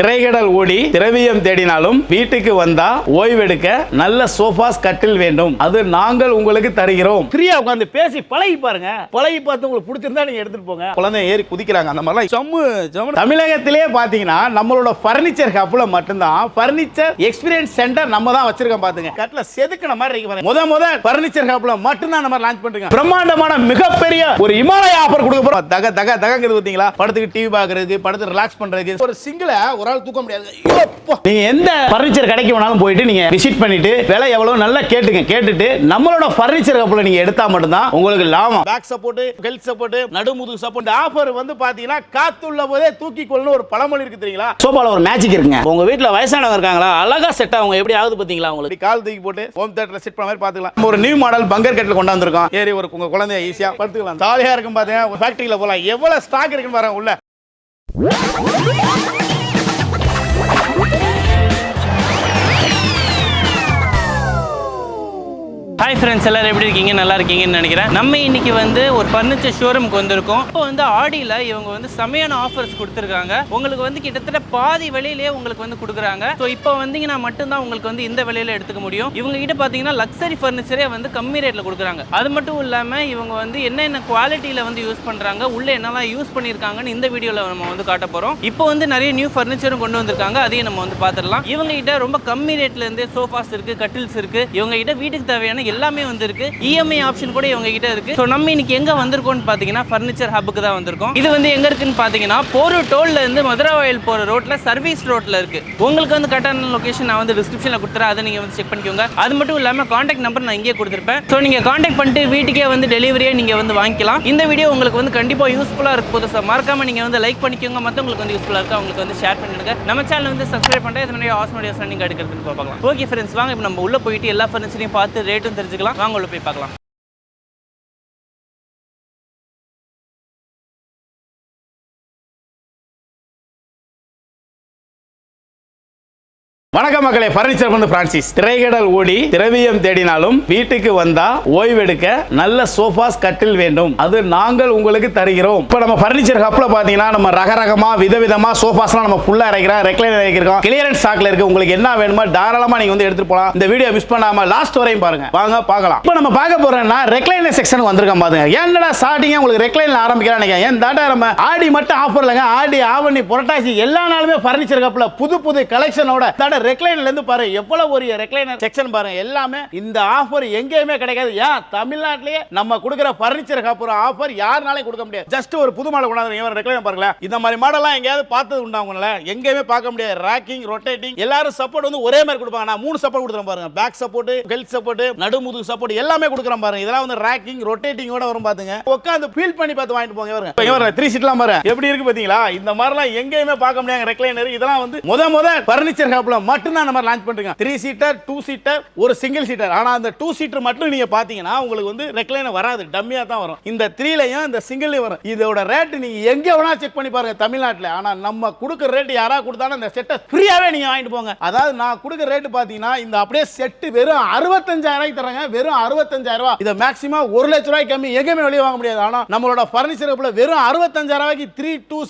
திரைக்கடல் ஓடி திரவியம் தேடினாலும் வீட்டுக்கு வந்தா ஓய்வெடுக்க நல்ல சோஃபாஸ் கட்டில் வேண்டும். அது நாங்கள் உங்களுக்கு தருகிறோம். ஃப்ரீயா உட்கார்ந்து பேசி பழகி பாருங்க. பழகி பார்த்து உங்களுக்கு பிடிச்சிருந்தா நீங்க எடுத்துட்டு போங்க. குழந்தை ஏறி குதிக்கிறாங்க அந்த மாதிரிலாம் ஜம்மு தமிழகத்திலேயே பாத்தீங்கன்னா நம்மளோட பர்னிச்சர் ஹப்ல மட்டும்தான் பர்னிச்சர் எக்ஸ்பீரியன்ஸ் சென்டர் நம்ம தான் வச்சிருக்கோம். பாத்துங்க கட்டில செதுக்கின மாதிரி இருக்கு. முத பர்னிச்சர் ஹப்ல மட்டும்தான் நம்ம லான்ச் பண்றோம். பிரம்மாண்டமான மிகப்பெரிய ஒரு இமாலய ஆஃபர் கொடுக்க போறோம். தக தக தகங்கிறது பாத்தீங்களா? படத்துக்கு டிவி பாக்குறதுக்கு, படத்துக்கு ரிலாக்ஸ் பண்றதுக்கு ஒரு சிங்கிள் ஒரு ஆள் தூக்க முடியாது. நீங்க எந்த பர்னிச்சர் கடைக்கு வேணாலும் போயிட்டு நீங்க விசிட் பண்ணிட்டு விலை எவ்வளவு நல்லா கேட்டுட்டு நம்மளோட பர்னிச்சர் கப்பல நீங்க எடுத்தா மட்டும்தான் உங்களுக்கு லாபம். பேக் சப்போர்ட், ஹெல்த் சப்போர்ட், நடுமுதுகு சப்போர்ட் ஆஃபர் வந்து பாத்தீங்கன்னா காத்துள்ள போதே தூக்கி கொள்ளணும் ஒரு பழமொழி இருக்கு தெரியுங்களா? சோபால ஒரு மேஜிக் இருக்குங்க. உங்க வீட்ல வயசானவங்க இருக்காங்களா, அழகா செட் ஆகும். எப்படி ஆகுது பாத்தீங்களா? உங்களுக்கு கால் தூக்கி போட்டு ஹோம் தியேட்டர்ல செட் பண்ண மாதிரி பாத்துக்கலாம். ஒரு நியூ மாடல் பங்கர் கட்டில் கொண்டு வந்திருக்கோம். ஏறி ஒரு உங்க குழந்தைய ஈஸியா படுத்துக்கலாம். ஜாலியா இருக்கும். பாத்தீங்கன்னா ஃபேக்டரியில போலாம். எவ்வளவு ஸ்டாக் இருக்குன்னு பாருங்க உள்ள. ஹாய் ஃப்ரெண்ட்ஸ், எல்லாரும் எப்படி இருக்கீங்க? நல்லா இருக்கீங்கன்னு நினைக்கிறேன். நம்ம இன்னைக்கு வந்து ஒரு ஃபர்னிச்சர் ஷோரூமுக்கு வந்திருக்கோம். இப்போ வந்து ஆடியில் இவங்க வந்து செமையான ஆஃபர்ஸ் கொடுத்துருக்காங்க. உங்களுக்கு வந்து கிட்டத்தட்ட பாதி விலையிலேயே உங்களுக்கு வந்து கொடுக்குறாங்க. ஸோ இப்போ வந்தீங்கன்னா மட்டும்தான் உங்களுக்கு வந்து இந்த விலையில எடுத்துக்க முடியும். இவங்க கிட்ட பார்த்தீங்கன்னா லக்ஸரி ஃபர்னிச்சரே வந்து கம்மி ரேட்டில் கொடுக்குறாங்க. அது மட்டும் இல்லாமல் இவங்க வந்து என்னென்ன குவாலிட்டியில் வந்து யூஸ் பண்ணுறாங்க, உள்ளே என்னெல்லாம் யூஸ் பண்ணியிருக்காங்கன்னு இந்த வீடியோவில் நம்ம வந்து காட்ட போகிறோம். இப்போ வந்து நிறைய நியூ ஃபர்னிச்சரும் கொண்டு வந்திருக்காங்க. அதையும் நம்ம வந்து பார்த்துடலாம். இவங்க கிட்ட ரொம்ப கம்மி ரேட்லேருந்தே சோஃபாஸ் இருக்குது, கட்டில்ஸ் இருக்குது. இவங்க கிட்ட வீட்டுக்கு தேவையான எல்லாமே வந்து இருக்கு. இஎம்ஐ ஆப்ஷன் கூட இவங்க கிட்ட இருக்கு. சோ நம்ம இன்னைக்கு எங்க வந்திருக்கோம்னு பாத்தீங்கன்னா ஃபர்னிச்சர் ஹப்புக்கு தான் வந்திருக்கோம். இது வந்து எங்க இருக்குன்னு பாத்தீங்கன்னா போரூர் டோல்ல இருந்து மதுராவயல் போற ரோட்ல சர்வீஸ் ரோட்ல இருக்கு. உங்களுக்கு வந்து கரெக்டான லொகேஷன் நான் வந்து டிஸ்கிரிப்ஷன்ல கொடுத்துறேன். அதை நீங்க வந்து செக் பண்ணிக்கோங்க. அது மட்டும் இல்லாம கான்டாக்ட் நம்பர் நான் இங்கே கொடுத்துருப்பேன். சோ நீங்க கான்டாக்ட் பண்ணிட்டு வீட்டுக்கே வந்து டெலிவரியே நீங்க வந்து வாங்கிக்கலாம். இந்த வீடியோ உங்களுக்கு வந்து கண்டிப்பா யூஸ்ஃபுல்லா இருக்க போது. மறக்காம நீங்க வந்து லைக் பண்ணிக்கோங்க. மத்தவங்களுக்கு வந்து யூஸ்ஃபுல்லா இருக்கு அவங்களுக்கு வந்து ஷேர் பண்ணிடுங்க. நம்ம சேனல் வந்து சப்ஸ்கிரைப் பண்ணிட்டு இதனுடைய ஆசம் வீடியோஸ் நீங்க எடுக்கிறதுன்னு பார்க்கலாம். ஓகே ஃப்ரெண்ட்ஸ், வாங்க இப்போ நம்ம உள்ள போயிட்டு எல்லா ஃபர்னிச்சரையும் பார்த்து ரேட்டும் தெரிஞ்சுக்கலாம். வாங்க உள்ள போய் பார்க்கலாம். வணக்கம் மக்களே, பர்னிச்சர் வந்து பிரான்சிஸ். திரைக்கடல் ஓடி திரவியம் தேடினாலும் வீட்டுக்கு வந்தா ஓய்வெடுக்க நல்ல சோஃபாஸ் கட்டில் வேண்டும். அது நாங்கள் உங்களுக்கு தருகிறோம். இப்போ நம்ம பர்னிச்சர் ஹப்ல பாத்தீங்கன்னா நம்ம ரகரகமா விதவிதமா சோஃபாஸ்லாம் நம்ம ஃபுல்லா இறக்கிறோம், ரெக்லைனர் இறக்கிறோம். கிளியரன்ஸ் ஸ்டாக்ல இருக்கு. உங்களுக்கு என்ன வேணுமோ தாராளமா நீங்க வந்து எடுத்துட்டு போலாம். இந்த வீடியோ மிஸ் பண்ணாம லாஸ்ட் வரையும் பாருங்க. வாங்க பார்க்கலாம். இப்போ நம்ம பார்க்க போறோம்னா ரெக்லைனர் செக்ஷனுக்கு வந்திருக்கோம். பாருங்க, என்னடா ஸ்டார்டிங்கா உங்களுக்கு ரெக்லைனர் ஆரம்பிக்கிறாங்க. ஏன் தாட்டா நம்ம ஆடி மட்டும் ஆஃபர் இல்லங்க. ஆடி, ஆவணி, புரட்டாசி எல்லா நாளுமே பர்னிச்சர் ஹப்ல புது புது கலெக்ஷனோட ரெக்லைனர்ல இருந்து பாருங்க எவ்வளவு ஒரு ரெக்லைனர் செக்ஷன் பாருங்க. எல்லாமே இந்த ஆஃபர் எங்கேயுமே கிடைக்காது. ஏன் தமிழ்நாட்டிலேயே நம்ம கொடுக்கிற பர்னிச்சர் ஹப் ஆஃபர் யாருனாலையும் கொடுக்க முடியாது. ஜஸ்ட் ஒரு புது மாடல் கொண்டாந்து ரெக்லைனர் பாருங்க. இந்த மாதிரி மாடல்லாம் எங்கேயாவது பார்த்தது உண்டா உங்களால? எங்கேயுமே பார்க்க முடியாது. ராக்கிங், ரொட்டேட்டிங் எல்லாரும் சப்போர்ட் வந்து ஒரே மாதிரி கொடுப்பாங்க. நான் 3 சப்போர்ட் கொடுத்துறேன் பாருங்க. பேக் சப்போர்ட், ஹெல்த் சப்போர்ட், நடுமுதுகு சப்போர்ட் எல்லாமே கொடுக்குறேன் பாருங்க. இதெல்லாம் வந்து ராக்கிங், ரொட்டேட்டிங்கோட வரும். பாத்துங்க, உட்கார்ந்து ஃபீல் பண்ணி பார்த்து வாங்கிட்டு போங்க. பாருங்க 3 சீட்லாம் பாருங்க எப்படி இருக்கு பாத்தீங்களா? இந்த மாதிரிலாம் எங்கேயுமே பார்க்க முடியாது ரெக்லைனர். இதெல்லாம் வந்து முத பர்னிச்சர் ஹப்ல மட்டும்தான் நம்ம லான்ச் பண்றோம். 3 சீட்டர், 2 சீட்டர், ஒரு சிங்கிள் சீட்டர். ஆனா அந்த 2 சீட்டர் மட்டும் நீங்க பாத்தீங்கன்னா உங்களுக்கு வந்து ரெக்லைனர் வராது, டம்மியா தான் வரும். இந்த 3லயும் இந்த சிங்கிள்லயும் வரும். இதோட ரேட் நீங்க எங்க வேணா செக் பண்ணி பாருங்க தமிழ்நாட்டுல. ஆனா நம்ம கொடுக்கிற ரேட் யாரா கொடுத்தாலும் இந்த செட்டை ஃப்ரீயாவே நீங்க வாங்கிட்டு போங்க. அதாவது நான் கொடுக்கிற ரேட் பாத்தீங்கன்னா இந்த அப்படியே செட் வெறும் 65,000 ரூபாய்க்கு தராங்க. வெறும் 65,000 ரூபாய். இத மேக்ஸிமம் 1 லட்சம் ரூபாய்க்கு கம்மி எங்கேயுமே வெளியே வாங்க முடியாது. ஆனா நம்மளோட பர்னிச்சர் ஹப்ல வெறும் 65,000 ரூபாய்க்கு 3-2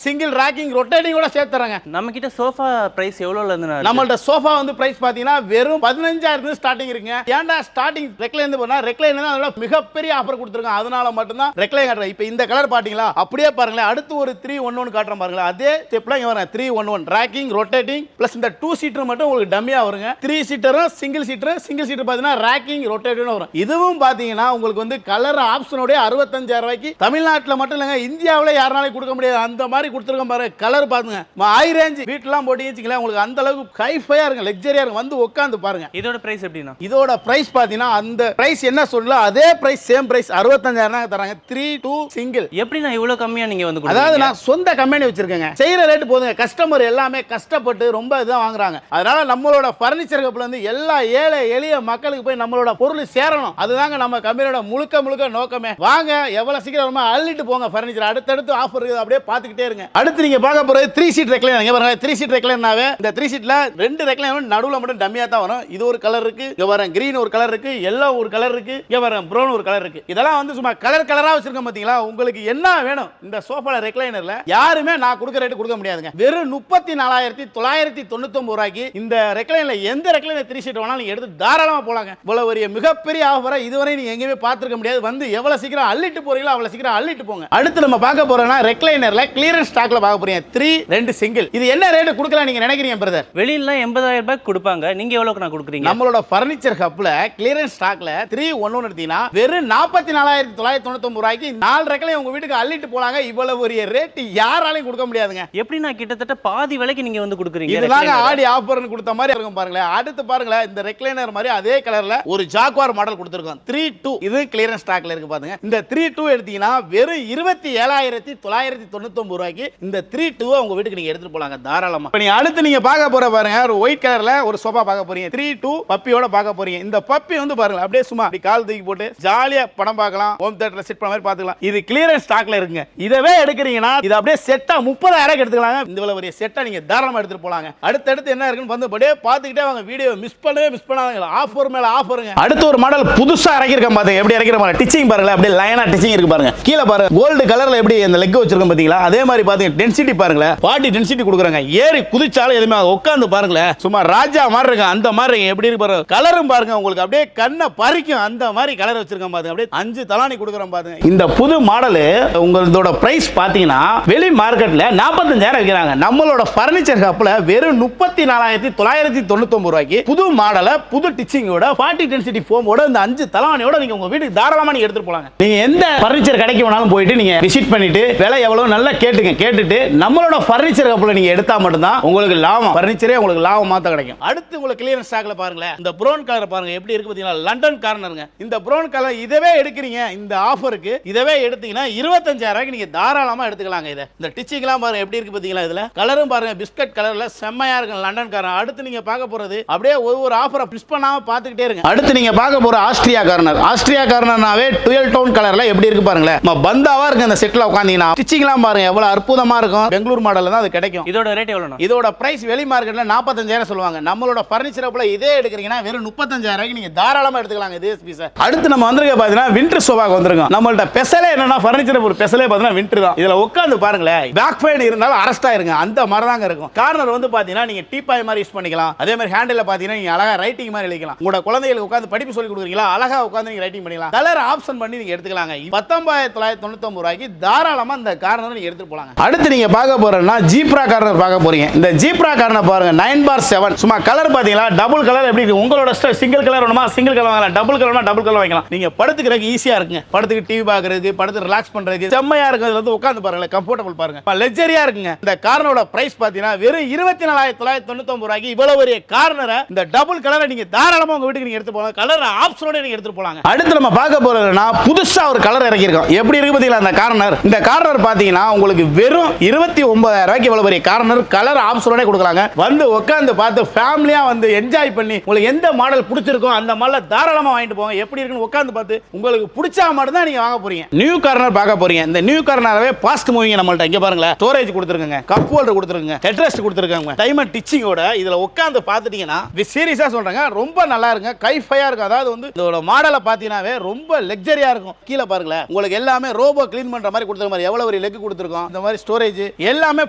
சிங்கிள் ராக்கிங், ரொட்டேட்டிங் கூட சேர்த்து தராங்க. நம்ம கிட்ட சோஃபா பிரைஸ் எவ்வளவுல இருந்து? நம்மள்ட்ட சோஃபா வந்து பிரைஸ் பாத்தீங்கன்னா வெறும் 15,000 ஸ்டார்டிங் இருக்குங்க. ஏன்டா ஸ்டார்டிங் ரெக்லைனர் போனா ரெக்லைனர் அதோட மிகப்பெரிய ஆஃபர் கொடுத்திருக்காங்க. அதனால மட்டும் தான் ரெக்லைனர் காட்டுறேன். இப்போ இந்த கலர் பாத்தீங்களா? அப்படியே பாருங்களேன். அடுத்து ஒரு 311 காட்டுறேன் பாருங்க. அதே ஸ்டெப்ல இங்க வரேன். 311 ராக்கிங், ரொட்டேட்டிங் பிளஸ் இந்த 2 சீட்டர் மட்டும் உங்களுக்கு டம்மியா வருங்க. 3 சீட்டரும் சிங்கிள் சீட்டர் பாத்தீங்கன்னா ராக்கிங், ரொட்டேட்டிங் வரும். இதுவும் பாத்தீங்கன்னா உங்களுக்கு வந்து கலர் ஆப்ஷனோட 65,000 ரூபாய்க்கு தமிழ்நாட்டுல மட்டும் இல்லங்க, இந்தியாவுல யாராலையும் கொடுக்க முடியாது. அந்த மாதிரி கொடுத்திருக்கோம் பாருங்க. கலர் பாருங்க, ஹை ரேஞ்ச் வீட்லாம் போட்டீங்கன்னு உங்களுக்கு அந்த அளவுக்கு ஹைஃபையா இருக்கு, லக்ஸரியா இருக்கு. வந்து உட்கார்ந்து பாருங்க. இதோட பிரைஸ் எப்படினா? இதோட பிரைஸ் பாத்தீங்கன்னா அந்த பிரைஸ் என்ன சொல்லல அதே பிரைஸ் சேம் பிரைஸ் 65,000 தராங்க. 3-2 சிங்கிள். எப்படினா இவ்வளவு கம்மியா நீங்க வந்து கொடுங்க? அதாவது நான் சொந்த கம்பெனி வச்சிருக்கேங்க. செய்யற ரேட் போதுங்க. கஸ்டமர் எல்லாமே கஷ்டப்பட்டு ரொம்ப இதான் வாங்குறாங்க. அதனால நம்மளோட பர்னிச்சர் ஹப்ல இருந்து எல்லா ஏழை எளிய மக்களுக்கு போய் நம்மளோட பொருள் சேரணும். அதுதாங்க நம்ம கம்பெனியோட முழுக்க நோக்கமே. வாங்க, எவ்வளவு சீக்கிரம் அள்ளிட்டு போங்க பர்னிச்சர். அடுத்தடுத்து ஆஃபர் இருக்குது, அப்படியே பாத்துக்கிட்டே இருங்க. அடுத்து நீங்க பார்க்க போறது 3 சீட் ரெக்லைனர். இங்க பாருங்க, 3 சீட் ரெக்லைனர்னாவே இந்த 3 சீட்ல ரெண்டு ரெக்லைனர் நடுவுல மட்டும் டம்மியா தான் வரும். இது ஒரு கலர் இருக்கு, இங்க பாருங்க கிரீன் ஒரு கலர் இருக்கு, எல்லோ ஒரு கலர் இருக்கு, இங்க பாருங்க ப்ரௌன் ஒரு கலர் இருக்கு. இதெல்லாம் வந்து சும்மா கலர் கலரா வச்சிருக்கோம் பாத்தீங்களா. உங்களுக்கு என்ன வேணும் இந்த சோஃபால ரெக்லைனர்ல யாருமே நான் கொடுக்குற ரேட் கொடுக்க முடியாதுங்க. வெறும் 34,999 ரூபாய்க்கு இந்த ரெக்லைனர்ல எந்த ரெக்லைனர் 3 சீட் வேணாலும் நீங்க எடுத்து தாராளமா போலாங்க. இவ்வளவு ஒரு மிகப்பெரிய ஆஃபரை இதுவரை நீங்க எங்கேயுமே பார்த்திருக்க முடியாது. வந்து எவ்வளவு சீக்கிரம் அள்ளிட்டு போறீங்களோ அவ்வளவு சீக்கிரம் அள்ளிட்டு போங்க. அடுத்து நம்ம பார்க்க போறோம்னா ரெக்லைனர்ல கிளியரன்ஸ் ஸ்டாக்ல பார்க்க போறீங்க. 3 2 சிங்கிள். இது என்ன ரேட் கொடுக்கலாம் நீங்க நினைக்கிறீங்க பிரதர்? வெளியில 80,000 ரூபாய்க்கு கொடுப்பாங்க, நீங்க எவ்வளவுக்கு நான் கொடுக்குறீங்க? நம்மளோட ஃபர்னிச்சர் ஹப்ல கிளியரன்ஸ் ஸ்டாக்ல 3 1 எடுத்தீங்கன்னா வெறும் 44,999 ரூபாய்க்கு 4 ரெக்லைனர் உங்க வீட்டுக்கு அள்ளிட்டு போலாங்க. இவ்வளவு ஒரு ரேட் யாராலையும் கொடுக்க முடியாதுங்க. எப்படி நான் கிட்டத்தட்ட பாதி விலைக்கு நீங்க வந்து கொடுக்குறீங்க? இதுதாங்க ஆடி ஆஃபர்னு கொடுத்த மாதிரி இருக்கும் பாருங்களேன். அடுத்து பாருங்களேன், இந்த ரெக்லைனர் மாதிரி அதே கலர்ல ஒரு ஜாக்வார் மாடல் கொடுத்திருக்கோம். 3-2 இது கிளியரன்ஸ் ஸ்டாக்ல இருக்கு பாருங்க. இந்த 3-2 எடுத்தீங்கன்னா வெறும் 27,999 ரூபாய்க்கு இந்த 3-2 உங்க வீட்டுக்கு நீங்க எடுத்துட்டு போலாங்க தாராளமா. இப்போ நீங்க அடுத்து நீங்க பார்க்க போற பாருங்க, ஒரு ஒயிட் கலர்ல ஒரு சோஃபா பார்க்க போறீங்க. 3-2 பப்பியோட பார்க்க போறீங்க. இந்த பப்பி வந்து பாருங்க அப்படியே சும்மா அப்படி கால் தூக்கி போட்டு ஜாலியா படம் பார்க்கலாம், ஹோம் தியேட்டர்ல செட் பண்ண மாதிரி பார்த்துக்கலாம். இது கிளியரன்ஸ் ஸ்டாக்ல இருக்குங்க. இதவே எடுக்கிறீங்கன்னா இது அப்படியே செட்டா 30,000 எடுத்துக்கலாங்க. இந்த ஒரு செட்டா நீங்க தாராளமா எடுத்துட்டு போலாங்க. அடுத்து என்ன இருக்குன்னு வந்து அப்படியே பார்த்துக்கிட்டே வாங்க. வீடியோ மிஸ் பண்ணாதீங்க. ஆஃபர் மேல ஆஃபருங்க. அடுத்து ஒரு மாடல் புதுசா இறக்கிருக்கேன் பாருங்க. எப்படி இறக்கிற மாதிரி டிச்சிங் பாருங்க, அப்படியே லைனா டிச்சிங் இருக்கு பாருங்க. கீழ பாருங்க கோல்டு கலர்ல எப்படி அந்த லெக் வச்சிருக்கோம் பாத்தீங்களா. அதே மாதிரி பாத்தீங்க டென்சிட்டி பாருங்க, 40 டென்சிட்டி கொடுக்குறாங்க. ஏறி குதிச்சாலும் எதுவுமே உட்கார்ந்து பாருங்களேன் சும்மா ராஜா மாதிரி இருக்கு. அந்த மாதிரி எப்படி இருக்கு பாருங்க. கலரும் பாருங்க உங்களுக்கு அப்படியே கண்ணை பறிக்கும். அந்த மாதிரி கலர் வச்சிருக்கோம் பாருங்க. அப்படியே 5 தலானி கொடுக்குறோம் பாருங்க. இந்த புது மாடல் உங்களோட பிரைஸ் பாத்தீங்கன்னா வெளி மார்க்கெட்ல 45,000 விற்கிறாங்க. நம்மளோட ஃபர்னிச்சர் ஹப்ல வெறும் 34,999 ரூபாய்க்கு புது மாடல புது டிச்சிங்கோட 40 டென்சிட்டி ஃபோமோட இந்த 5 தலானியோட நீங்க உங்க வீட்டுக்கு தாராளமா நீங்க எடுத்துட்டு போலாங்க. நீங்க எந்த ஃபர்னிச்சர் கடைக்கு வேணாலும் போயிட்டு நீங்க விசிட் பண்ணிட்டு விலை எவ்வளவு நல்லா கேட்டுட்டு நம்மளோட ஃபர்னிச்சர் ஹப்ல நீங்க எடுத்தா மட்டும் தான் உங்களுக்கு லாபம். ஃபர்னிச்சரே உங்களுக்கு லாபமா தான் கிடைக்கும். அடுத்து உங்களுக்கு கிளியரன்ஸ் ஸ்டாக்ல பாருங்களேன், இந்த ப்ரௌன் கலர் பாருங்க எப்படி இருக்கு பாத்தீங்களா. லண்டன் கார்னருங்க. இந்த ப்ரௌன் கலர் இதவே எடுக்கிறீங்க இந்த ஆஃபருக்கு, இதவே எடுத்தீங்கன்னா 25,000 ரூபாய்க்கு நீங்க தாராளமா எடுத்துக்கலாங்க. இத இந்த டிச்சிங்லாம் பாருங்க எப்படி இருக்கு பாத்தீங்களா. இதுல கலரும் பாருங்க பிஸ்கட் கலர்ல செம்மையா இருக்கு லண்டன் கார்னர். அடுத்து நீங்க பார்க்க போறது அப்படியே ஒவ்வொரு ஆஃபரை மிஸ் பண்ணாம பாத்துக்கிட்டே இருங்க. அடுத்து நீங்க பார்க்க போற ஆஸ்ட்ரியா கார்னர். ஆஸ்ட்ரியா கார்னர்னாவே 12 டவுன் கலர்ல எப்படி இருக்கு பாருங்களேன். பந்தாவா இருக்கு அந்த செட்ல உட்கார்ந்தீங்கன்னா. டிச்சிங்லாம் பாருங்க எவ்வளவு அற்புதமா இருக்கும். பெங்களூர் மாடல்ல தான் அது கிடைக்கும். இதோட ரேட் எவ்வளவு? இதோட பிரைஸ் வெளி மார்க்கெட்ல 45,000 சொல்லுவாங்க. நம்மளோட ஃபர்னிச்சர் ஹப்ல இதே எடுக்கிறீங்கன்னா வெறும் 35,000 ரூபாய்க்கு நீங்க தாராளமா எடுத்துக்கலாங்க இதே பீஸ். அடுத்து நம்ம வந்திருக்க பாத்தீங்கன்னா விண்டர் சோஃபாக்கு வந்திருக்கோம். நம்மள்ட்ட ஸ்பெஷலே என்னன்னா ஃபர்னிச்சர் ஒரு ஸ்பெஷலே பாத்தீங்கன்னா விண்டர் தான். இதுல உட்கார்ந்து பாருங்களேன், பேக் பெயின் இருந்தாலும் அரஸ்ட் ஆயிருங்க அந்த மாதிரி தாங்க இருக்கும். கார்னர் வந்து பாத்தீங்கன்னா நீங்க டீபாய் மாதிரி யூஸ் பண்ணிக்கலாம். அதே மாதிரி ஹேண்டில் பாத்தீங்கன்னா நீங்க அழகா ரைட்டிங் மாதிரி எழுதிக்கலாம். உங்களோட குழந்தைகளுக்கு உட்கார்ந்து படிப்பு சொல்லி கொடுக்குறீங்களா, அழகா உட்கார்ந்து நீங்க ரைட்டிங் பண்ணிக்கலாம். கலர் ஆப்ஷன் பண்ணி நீங்க எடுத்துக்கலாங்க. 19,999 ரூபாய்க்கு தாராளமா இந்த கார்னர் நீங்க எடுத்துட்டு போலாங்க. அடுத்து நீங்க பார்க்க போறேன்னா ஜீப்ரா கார்னர் பார்க்க போறீங்க. இந்த ஜீப்ரா கார்னர் பாருங்க 9/7 சும்மா கலர் பாத்தீங்களா. டபுள் கலர் எப்படி இருக்கு உங்களோட சிங்கிள் கலர் வேணுமா சிங்கிள் கலர் வாங்கலாம், டபுள் கலர்னா டபுள் கலர் வாங்கலாம். நீங்க படுத்துக்கிறதுக்கு ஈஸியா இருக்குங்க. படுத்துக்கு டிவி பார்க்கறதுக்கு, படுத்து ரிலாக்ஸ் பண்றதுக்கு செம்மையா இருக்கு. அதுல வந்து உட்கார்ந்து பாருங்க கம்ஃபர்டபுள் பாருங்க, லக்ஸரியா இருக்குங்க. இந்த கார்னரோட பிரைஸ் பாத்தீங்கன்னா வெறும் 24,999 ரூபாய்க்கு இவ்வளவு ஒரு கார்னரை இந்த டபுள் கலரை நீங்க தாராளமா உங்க வீட்டுக்கு நீங்க எடுத்து போலாம். கலர் ஆப்ஷனோட நீங்க எடுத்து போலாங்க. அடுத்து நம்ம பார்க்க போறதுன்னா புதுசா ஒரு கலர் இறக்கி இருக்கோம். எப்படி இருக்கு பாத்தீங்களா அந்த கார்னர். இந்த கார்னர் பாத்தீங்கன்னா உங்களுக்கு வெறும் 29,000 ரூபாய்க்கு இவ்வளவு பெரிய கார்னர் கலர் ஆப்ஷனோட கொடுக்கலாங்க. வந்து உட்கார்ந்து பார்த்து ஃபேமிலியா வந்து என்ஜாய் பண்ணி உங்களுக்கு எந்த மாடல் பிடிச்சிருக்கோ அந்த மாடல தாராளமா வாங்கிட்டு போங்க. எப்படி இருக்குன்னு உட்கார்ந்து பார்த்து உங்களுக்கு பிடிச்சா மட்டும் தான் நீங்க வாங்க போறீங்க. நியூ கார்னர் பார்க்க போறீங்க. இந்த நியூ கார்னரவே ஃபாஸ்ட் மூவிங் நம்மள்ட்ட இங்க பாருங்க. ஸ்டோரேஜ் கொடுத்துருக்காங்க, கப் ஹோல்டர் கொடுத்துருக்காங்க, ஹெட்ரெஸ்ட் கொடுத்துருக்காங்க, டைமண்ட் டிச்சிங்கோட. இதுல உட்கார்ந்து பார்த்துட்டீங்கன்னா சீரியஸா சொல்றாங்க ரொம்ப நல்லா இருக்குங்க, கைஃபையா இருக்கும். அதாவது வந்து இதோட மாடலை பார்த்தீங்கன்னாவே ரொம்ப லக்ஸரியா இருக்கும். கீழே பாருங்களேன் உங்களுக்கு எல்லாமே ரோபோ கிளீன் பண்ற மாதிரி கொடுத்துருக்க மாதிரி எவ்வளவு ஒரு லெக் கொடுத்துருக்கோம். இந்த மாதிரி ஸ்டோரேஜ் எல்லாமே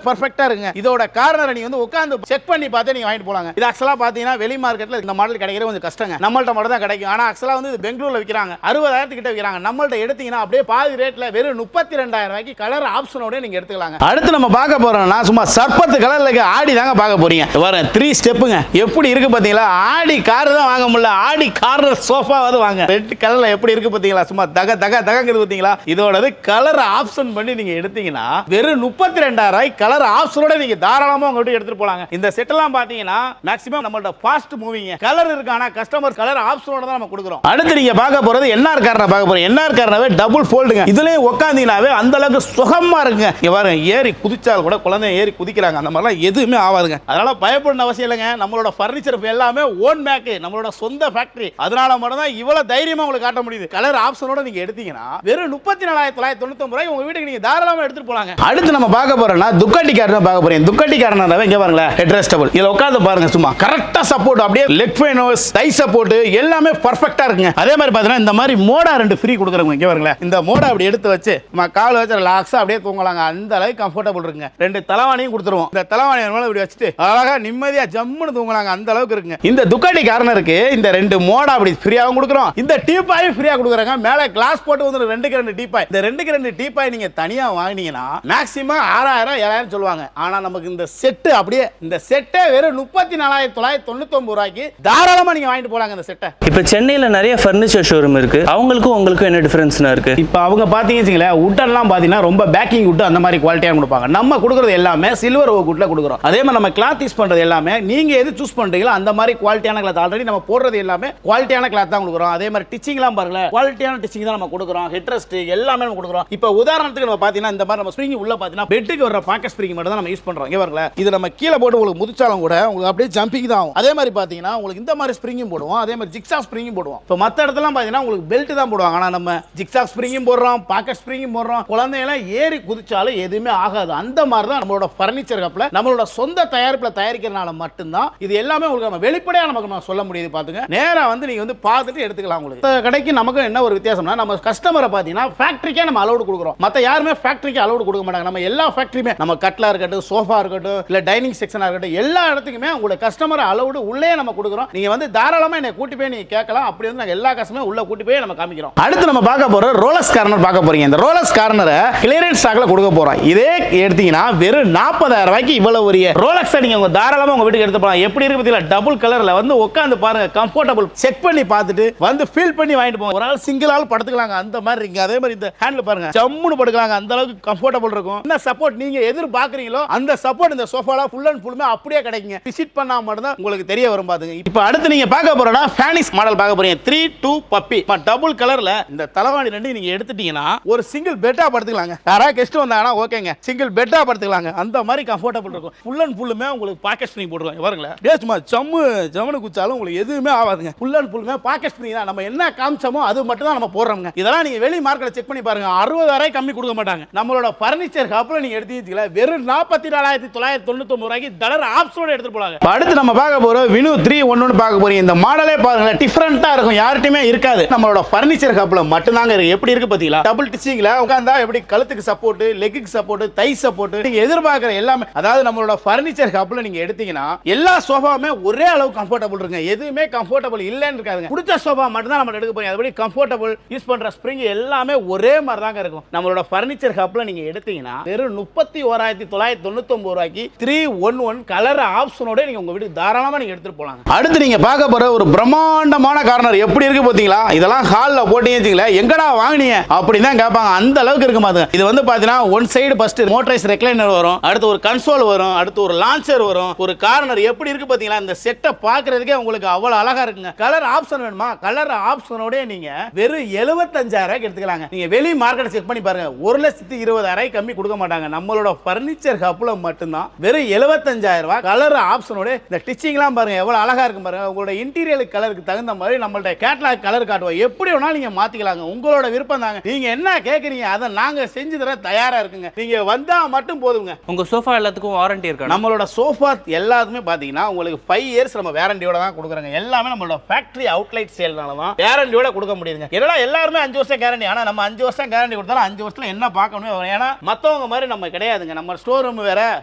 பெர்ஃபெக்ட்டா இருக்குங்க. இதோட கார்னரை நீங்க வந்து உட்கார்ந்து செக் பண்ணி பார்த்து நீங்க வாங்கிட்டு போலாங்க. இது ஆக்சுவலா பாத்தீங்கன்னா வெளி மார்க்கெட்ல இந்த மாடல் கிடைக்கிறது கொஞ்சம் கஷ்டங்க. நம்மள்ட்ட மட்டும் தான் கிடைக்கும். ஆனா ஆக்சுவலா வந்து இது பெங்களூர்ல விற்கிறாங்க 60,000 கிட்ட விற்கிறாங்க. நம்மள்ட்ட எடுத்தீங்கன்னா அப்படியே பாதி ரேட்ல வெறும் 32,000 ரூபாய்க்கு கலர் ஆப்ஷனோட நீங்க எடுத்துக்கலாங்க. அடுத்து நம்ம பார்க்க போறோம்னா சும்மா சர்பத்து கலர்ல ஆடி தாங்க பார்க்க போறீங்க. வர 3 ஸ்டெப்புங்க எப்படி இருக்கு பாத்தீங்களா. ஆடி கார் தான் வாங்க முடியல, ஆடி கார்னர் சோஃபாவது வாங்க. ரெட் கலர்ல எப்படி இருக்கு பாத்தீங்களா, சும்மா தக தக தகங்குது பாத்தீங்களா. இதோட கலர் ஆப்ஷன் பண்ணி நீங்க எடுத்தீங்கன்னா வெறும் 32,000 ரூபாய்க்கு கலர் ஆப்ஷனோட நீங்க தாராளமா உங்க வீட்டுக்கு எடுத்துட்டு போலாங்க. இந்த செட் எல்லாம் பாத்தீங்கன்னா மேக்ஸிமம் நம்மளோட ஃபாஸ்ட் மூவிங் கலர் இருக்கான கஸ்டமர் கலர் ஆப்ஷனோட தான் நம்ம கொடுக்குறோம். அடுத்து நீங்க பார்க்க போறது என்ஆர் கார்னர் பார்க்க போறீங்க. என்ஆர் கார்னவே டபுள் ஃபோல்டுங்க. இதுலயே உட்கார்ந்தீங்கனாவே அந்த அளவுக்கு சுகமா இருக்குங்க. இங்க பாருங்க ஏறி குதிச்சால் கூட குழந்தை ஏறி குதிக்கிறாங்க. அந்த மாதிரிலாம் எதுவுமே ஆகாதுங்க. அதனால பயப்படணும் அவசியம் இல்லைங்க. நம்மளோட ஃபர்னிச்சர் எல்லாமே ஓன் மேக், நம்மளோட சொந்த ஃபேக்டரி. அதனால மட்டும் தான் இவ்வளவு தைரியமா உங்களுக்கு காட்ட முடியுது. கலர் ஆப்ஷனோட நீங்க எடுத்தீங்கன்னா வெறும் 34,999 ரூபாய் உங்க வீட்டுக்கு நீங்க தாராளமா எடுத்துட்டு போலாங்க. அடுத்து நம்ம பார்க்க போறோம்னா துக்காட்டி கார்னர் பார்க்க போறீங்க. துக்காட்டி கார்னர் இங்க பாருங்களேன் ஹெட்ரெஸ்டபிள் கம்ஃபர்டபுள். இதுல உட்கார்ந்து பாருங்க, சும்மா கரெக்டா சப்போர்ட், அப்படியே லெக் ஃபைனோஸ் டை சப்போர்ட் எல்லாமே பெர்ஃபெக்ட்டா இருக்குங்க. அதே மாதிரி பாத்தீங்கன்னா இந்த மாதிரி மோடா 2 ஃப்ரீ கொடுக்குறாங்க. இங்க பாருங்க, இந்த மோடா அப்படி எடுத்து வச்சு நம்ம கால் வச்சு ரிலாக்ஸா அப்படியே தூங்கலாங்க. அந்த அளவுக்கு கம்ஃபர்டபுள் இருக்குங்க. 2 தலவாணியும் கொடுத்துருவோம். இந்த தலவாணி இப்படி வச்சுட்டு அழகா நிம்மதியா ஜம்முன்னு தூங்கலாங்க. அந்த அளவுக்கு இருக்குங்க. இந்த துக்காட்டி கார்னருக்கு இந்த 2 மோடா அப்படி ஃப்ரீயாவும் கொடுக்குறோம். இந்த டீப்பாயும் ஃப்ரீயா கொடுக்குறாங்க. மேல கிளாஸ் போட்டு வந்து 2க்கு 2 டீப்பாய். இந்த 2க்கு 2 டீப்பாய் நீங்க தனியா வாங்கினீங்கன்னா மேக்ஸிமம் 6000 7000 சொல்லுவாங்க. ஆனா நமக்கு இந்த செட் அப்படியே இந்த செட்டே வெறும் 34,999 ரூபாய்க்கு தாராளமா நீங்க வாங்கிட்டு போலாங்க. இந்த செட்டை இப்போ சென்னையில் நிறைய ஃபர்னிச்சர் ஷோரூம் இருக்கு. அவங்களுக்கும் உங்களுக்கும் என்ன டிஃபரன்ஸ்னா இருக்கு? இப்போ அவங்க பார்த்தீங்கன்னா உட்டெல்லாம் பார்த்தீங்கன்னா ரொம்ப பேக்கிங் உட் அந்த மாதிரி குவாலிட்டியாக கொடுப்பாங்க. நம்ம கொடுக்குறது எல்லாமே சில்வர் ஓக் உட்ல கொடுக்குறோம். அதே மாதிரி நம்ம கிளாத் யூஸ் பண்ணுறது எல்லாமே நீங்க எது சூஸ் பண்றீங்களோ அந்த மாதிரி குவாலிட்டியான கிளாத். ஆல்ரெடி நம்ம போடுறது எல்லாமே குவாலிட்டியான கிளாத் தான் கொடுக்குறோம். அதே மாதிரி டிச்சிங்லாம் பாருங்க, குவாலிட்டியான டிச்சிங் தான் நம்ம கொடுக்குறோம். ஹெட் ரெஸ்ட் எல்லாமே நம்ம கொடுக்குறோம். இப்போ உதாரணத்துக்கு நம்ம பார்த்தீங்கன்னா இந்த மாதிரி நம்ம ஸ்ப்ரிங் உள்ள பார்த்தீங்கன்னா பெட்டுக்கு வர பாக்கெட் ஸ்ப்ரிங் மட்டும் தான் நம்ம யூஸ் பண்றோம். இங்க பாருங்க, இது நம்ம கீழே போட்டு உங்களுக்கு முதிச்சாலும் கூட உங்களுக்கு அப்படியே ஜம்பிங் தான் ஆகும். அதே மாதிரி பார்த்தீங்கன்னா உங்களுக்கு இந்த மாதிரி ஸ்ப்ரிங்கும் போடுவோம். அதே மாதிரி ஜிக்ஸா ஸ்ப்ரிங்கும் போடுவோம். இப்போ மற்ற இடத்துல பார்த்தீங்கன்னா உங்களுக்கு பெல்ட் தான் போடுவாங்க. ஆனால் நம்ம ஜிக்ஸா ஸ்ப்ரிங்கும் போடுறோம், பாக்கெட் ஸ்ப்ரிங்கும் போடுறோம். குழந்தையெல்லாம் ஏறி குதிச்சாலும் எதுவுமே ஆகாது. அந்த மாதிரி தான் நம்மளோட ஃபர்னிச்சர் கப்ல நம்மளோட சொந்த தயாரிப்புல தயாரிக்கிறனால மட்டும்தான் இது எல்லாமே உங்களுக்கு நம்ம வெளிப்படையா நமக்கு சொல்ல முடியுது. பாத்துங்க, நேரா வந்து நீங்க வந்து பார்த்துட்டு எடுத்துக்கலாம். உங்களுக்கு கடைக்கு நமக்கு என்ன ஒரு வித்தியாசம்னா, நம்ம கஸ்டமரை பார்த்தீங்கன்னா ஃபேக்டரிக்கே நம்ம அலோடு கொடுக்குறோம். மற்ற யாருமே ஃபேக்டரிக்கு அலோடு கொடுக்க மாட்டாங்க. நம்ம எல்லா ஃபேக்டரியுமே நம்ம கட்லா இருக்கட்டும், சோஃபா இருக்கட்டும், இல்ல டைனிங் செக்ஷனா இருக்கட்டும், எல்லா இடத்துக்குமே உங்களோட கஸ்டமர் அலோடு உள்ளே நம்ம கொடுக்குறோம். நீங்க வந்து தாராளமா என்னை கூட்டி போய் நீங்க கேட்கலாம். அப்படி வந்து நாங்க எல்லா கஸ்டமரும் உள்ள கூட்டி போய் நம்ம காமிக்கிறோம். அடுத்து நம்ம பார்க்க போற ரோலக்ஸ் கார்னர் பார்க்க போறீங்க. இந்த ரோலக்ஸ் கார்னரை கிளியரன்ஸ் ஸ்டாக்ல கொடுக்க போறோம். இதே எடுத்தீங்கன்னா வெறும் 40,000 ரூபாய்க்கு இவ்வளவு ஒரு ரோலக்ஸ் நீங்க உங்க தாராளமா உங்க வீட்டுக்கு எடுத்து போலாம். எப்படி இருக்கு பத்தியில டபுள் கலர்ல வந்து உட்கார்ந்து பாருங்க, கம்ஃபர்டபுள் செக் பண்ணி பார்த்துட்டு வந்து ஃபீல் பண்ணி வாங்கிட்டு போங்க. ஒரு ஆள் சிங்கிள் ஆள் படுத்துக்கலாங்க, அந்த மாதிரி இருக்கு. அதே மாதிரி இந்த ஹேண்ட்ல பாருங்க, ஜம்முன்னு படுக்கலாங்க. அந்த அளவுக்கு கம்ஃபர்டபுள் இருக்கும். என்ன சப்போர்ட் நீங்க எதிர்பார்க்கறீங்களோ அந்த சப்போர்ட் இந்த சோஃபால ஃபுல் அண்ட் ஃபுல்லுமே அப்படியே கிடைக்குங்க. விசிட் பண்ணா மட்டும் தான் உங்களுக்கு தெரிய வரும். பாத்துங்க, இப்போ அடுத்து நீங்க பார்க்க போறதா ஃபேனிக்ஸ் மாடல் பார்க்க போறீங்க. 3-2 பப்பி டபுள் கலர்ல இந்த தலவாணி 2 நீங்க எடுத்துட்டீங்கன்னா ஒரு சிங்கிள் பெட்டா படுத்துக்கலாங்க. யாரா கெஸ்ட் வந்தாங்கன்னா ஓகேங்க, சிங்கிள் பெட்டா படுத்துக்கலாங்க. அந்த மாதிரி கம்ஃபர்டபுள் இருக்கும். ஃபுல் அண்ட் ஃபுல்லுமே உங்களுக்கு பாக்கெட் ஸ்ப்ரிங் போட்டுருவாங்க. பாருங்களேன், சும்மா ஜம்முன்னு குச்சாலும் உங்களுக்கு எதுவுமே ஆகாதுங்க. ஃபுல் அண்ட் ஃபுல்லுமே பாக்கெட் ஸ்ப்ரிங் தான். நம்ம என்ன காமிச்சோமோ அது மட்டும் தான் நம்ம போடுறோங்க. இதெல்லாம் நீங்க வெளி மார்க்கெட்ல செக் பண்ணி பாருங்க, 60,000 கம்மி கொடுக்க மாட்டாங்க. நம்மளோட ஃபர்னிச்சர் ஹப்ல நீங்க எடுத்தீங்களா வெறும் 44,999 ரூபாய்க்கு கலர் ஆப்ஷனோட எடுத்து போலாங்க. அடுத்து நம்ம பார்க்க போறோம் வினு 311 பார்க்க போறீங்க. இந்த மாடலே பாருங்க, டிஃபரண்டா இருக்கும், யார்கிட்டயுமே இருக்காது. நம்மளோட ஃபர்னிச்சர் ஹப்ல மட்டும் தாங்க இருக்கு. எப்படி இருக்கு பாத்தீங்களா, டபுள் டிச்சிங்ல உட்கார்ந்தா எப்படி கழுத்துக்கு சப்போர்ட், லெக்குக்கு சப்போர்ட், தை சப்போர்ட், நீங்க எதிர்பார்க்கிற எல்லாமே. அதாவது நம்மளோட ஃபர்னிச்சர் ஹப்ல நீங்க எடுத்தீங்கன்னா எல்லா சோஃபாவுமே ஒரே அளவு கம்ஃபர்டபுள் இருக்குங்க. எதுவுமே கம்ஃபர்டபுள் இல்லன்னு இருக்காதுங்க. பிடிச்ச சோஃபா மட்டும் தான் நம்ம எடுக்க போறோம். அதுபடி கம்ஃபர்டபுள் யூஸ் பண்ற ஸ்ப்ரிங் எல்லாமே ஒரே மாதிரி தாங்க இருக்கும். நம்மளோட ஃபர்னிச்சர் ஹப்ல நீங்க எடுத்தீங்கன்னா வெறும் 31,999 ரூபாய்க்கு 311 கலர் ஆப்ஷனோட நீங்க உங்க வீட்டுக்கு தாராளமா நீங்க எடுத்துட்டு போலாம். அடுத்து நீங்க பார்க்க போற ஒரு பிரம்மாண்டமான கார்னர் எப்படி இருக்கு பாத்தீங்களா. இதெல்லாம் ஹால்ல போட்டீங்கன்னு எங்கடா வாங்குனீங்க அப்படின்னு தான் கேட்பாங்க. அந்த அளவுக்கு இருக்கு பாருங்க. இது வந்து பாத்தீங்கன்னா one side first motorised recliner வரும், அடுத்து ஒரு கன்சோல் வரும், அடுத்து ஒரு லான்ச்சர் வரும், ஒரு கார்னர் எப்படி இருக்கு பாத்தீங்களா. இந்த செட்டை பாக்குறதுக்கே உங்களுக்கு அவ்வளவு அழகா இருக்குங்க. கலர் ஆப்ஷன் வேணுமா, கலர் ஆப்ஷனோட நீங்க வெறும் 75,000 எடுத்துக்கலாங்க. நீங்க வெளி மார்க்கெட் செக் பண்ணி பாருங்க, 1,20,000 கம்மி கொடுக்க மாட்டாங்க. நம்மளோட ஃபர்னிச்சர் ஹப்ல மட்டும்தான் வெறும் 75,000 ரூபாய் கலர் ஆப்ஷனோட. இந்த டிச்சிங்லாம் பாருங்க எவ்வளவு அழகா இருக்கு பாருங்க. உங்களோட இன்டீரியர் கலருக்கு தகுந்த மாதிரி நம்மள்ட்ட கேட்டலாக் கலர் காட்டுவோம். எப்படி வேணாலும் நீங்க மாத்திக்கலாங்க, உங்களோட விருப்பம் தாங்க. நீங்க என்ன கேக்குறீங்க அதை நாங்க செஞ்சு தர தயாரா இருக்குங்க. நீங்க வந்தா மட்டும் போதுங்க. உங்க சோஃபா எல்லாத்துக்கும் வாரண்டி இருக்கா? நம்மளோட சோஃபா எல்லாத்துமே பாத்தீங்கன்னா உங்களுக்கு 5 இயர்ஸ் நம்ம வாரண்டியோட தான் கொடுக்குறாங்க. எல்லாமே நம்மளோட ஃபேக்டரி அவுட்லைட் சேல்னால தான் வாரண்டியோட கொடுக்க முடியுதுங்க. இதெல்லாம் எல்லாருமே 5 வருஷம் கேரண்டி. ஆனா நம்ம 5 வருஷம் கேரண்டி கொடுத்தாலும் 5 வருஷத்துல என்ன பார்க்கணும். ஏன்னா மத்தவங்க மாதிரி நம்ம கிடையாதுங்க. நம்ம ஸ்டோர் ரூம் வேற,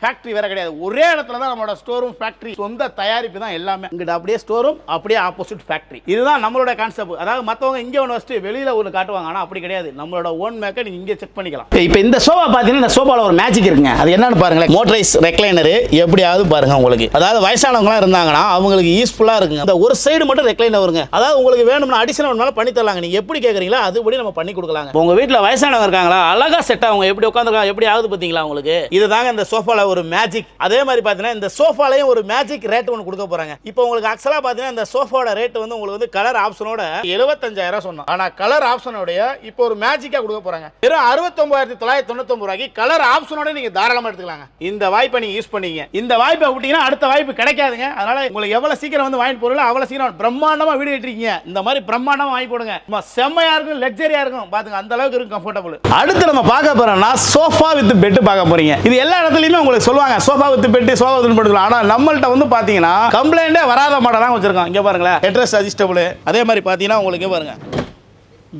ஃபேக்டரி வேற கிடையாது. ஒரே இடத்துல தான் நம்மளோட ஸ்டோர் ரூம், ஃபேக்டரி, சொந்த தயாரிப்பு தான் எல்லாமே. இங்க அப்படியே ஸ்டோர் ரூம், அப்படியே ஆப்போசிட் ஃபேக்டரி. இதுதான் நம்மளோட கான்செப்ட். அதாவது மத்தவங்க இங்க ஒன்னு வச்சுட்டு வெளியில ஒன்னு காட்டுவாங்க. ஆனா அப்படி கிடையாது. நம்மளோட ஓன் மேக்க நீங்க இங்க செக் பண்ணிக்கலாம். இப்போ இந்த சோஃபா பாத்தீங்கன்னா இந்த சோஃபால ஒரு மேஜிக் இருக்குங்க. அது என்னன்னு பாருங்களேன். மோட்டரைஸ் ரெக்லைனர் எப்படியாவது பாருங்க உங்களுக்கு. அதாவது வயசானவங்க இருந்தாங்கன்னா அவங்களுக்கு யூஸ்ஃபுல்லா இருக்குங்க. இந்த ஒரு சைடு மட்டும் ரெக்லைனர் வருங்க. அதாவது உங்களுக்கு வேணும்னா அடிஷனல் வேணும்னாலும் பண்ணி தரலாங்க. நீங்க எப்படி கேக்குறீங்களோ அதுபடி நம்ம பண்ணி கொடுக்கலாங்க. உங்க வீட்ல வயசானவங்க இருக்காங்களா, அழகா செட் ஆகும். எப்படி உட்கார்ந்திருக்காங்க, எப்படி ஆகுது பாத்தீங்களா உங்களுக்கு. இதுதாங்க இந்த சோஃபால ஒரு மேஜிக். அதே மாதிரி பாத்தீங்கன்னா இந்த சோஃபாலயும் ஒரு மேஜிக் ரேட் ஒன்னு கொடுக்க போறாங்க. இப்போ உங்களுக்கு ஆக்சுவலா பாத்தீங்கன்னா இந்த சோஃபாவோட ரேட் வந்து உங்களுக்கு வந்து கலர் ஆப்ஷனோட 75,000 சொன்னோம். ஆனா கலர் ஆப்ஷனோட இப்போ ஒரு மேஜிக்கா கொடுக்க போறாங்க. வெறும் 69,999 ரூபாய்க்கு கலர் ஆப்ஷனோட நீங்க தாராளமா எடுத்துக்கலாங்க. இந்த வாய்ப்பை நீங்க யூஸ் பண்ணீங்க. இந்த வாய்ப்பை விட்டீங்கன்னா அடுத்த வாய்ப்பு கிடைக்காதுங்க. அதனால உங்களுக்கு எவ்வளவு சீக்கிரம் வந்து வாங்கி போறீங்களோ அவ்வளவு சீக்கிரம் பிரம்மாண்டமா வீடியோ எடுத்துறீங்க. இந்த மாதிரி பிரம்மாண்டமா வாங்கி போடுங்க. செம்மையா இருக்கும், லக்ஸரியா இருக்கும். பாத்துங்க அந்த அளவுக்கு இருக்கும் கம்ஃபர்டபுள். அடுத்து நம்ம பார்க்க போறோம்னா சோஃபா வித் பெட் பார்க்க போறீங்க. இது எல்லா இடத்துலயுமே உங்களுக்கு சொல்லுவாங்க sofa with bed, sofa with bed. வச்சிருக்கலாம். ஆனா நம்மள்ட்ட வந்து பாத்தீங்கன்னா கம்ப்ளைண்டே வராத மாடல் தான் வச்சிருக்கோம். இங்க பாருங்களேன், ஹெட்ரஸ் அட்ஜஸ்டபிள். அதே மாதிரி பாத்தீங்கன்னா உங்களுக்கு பாருங்க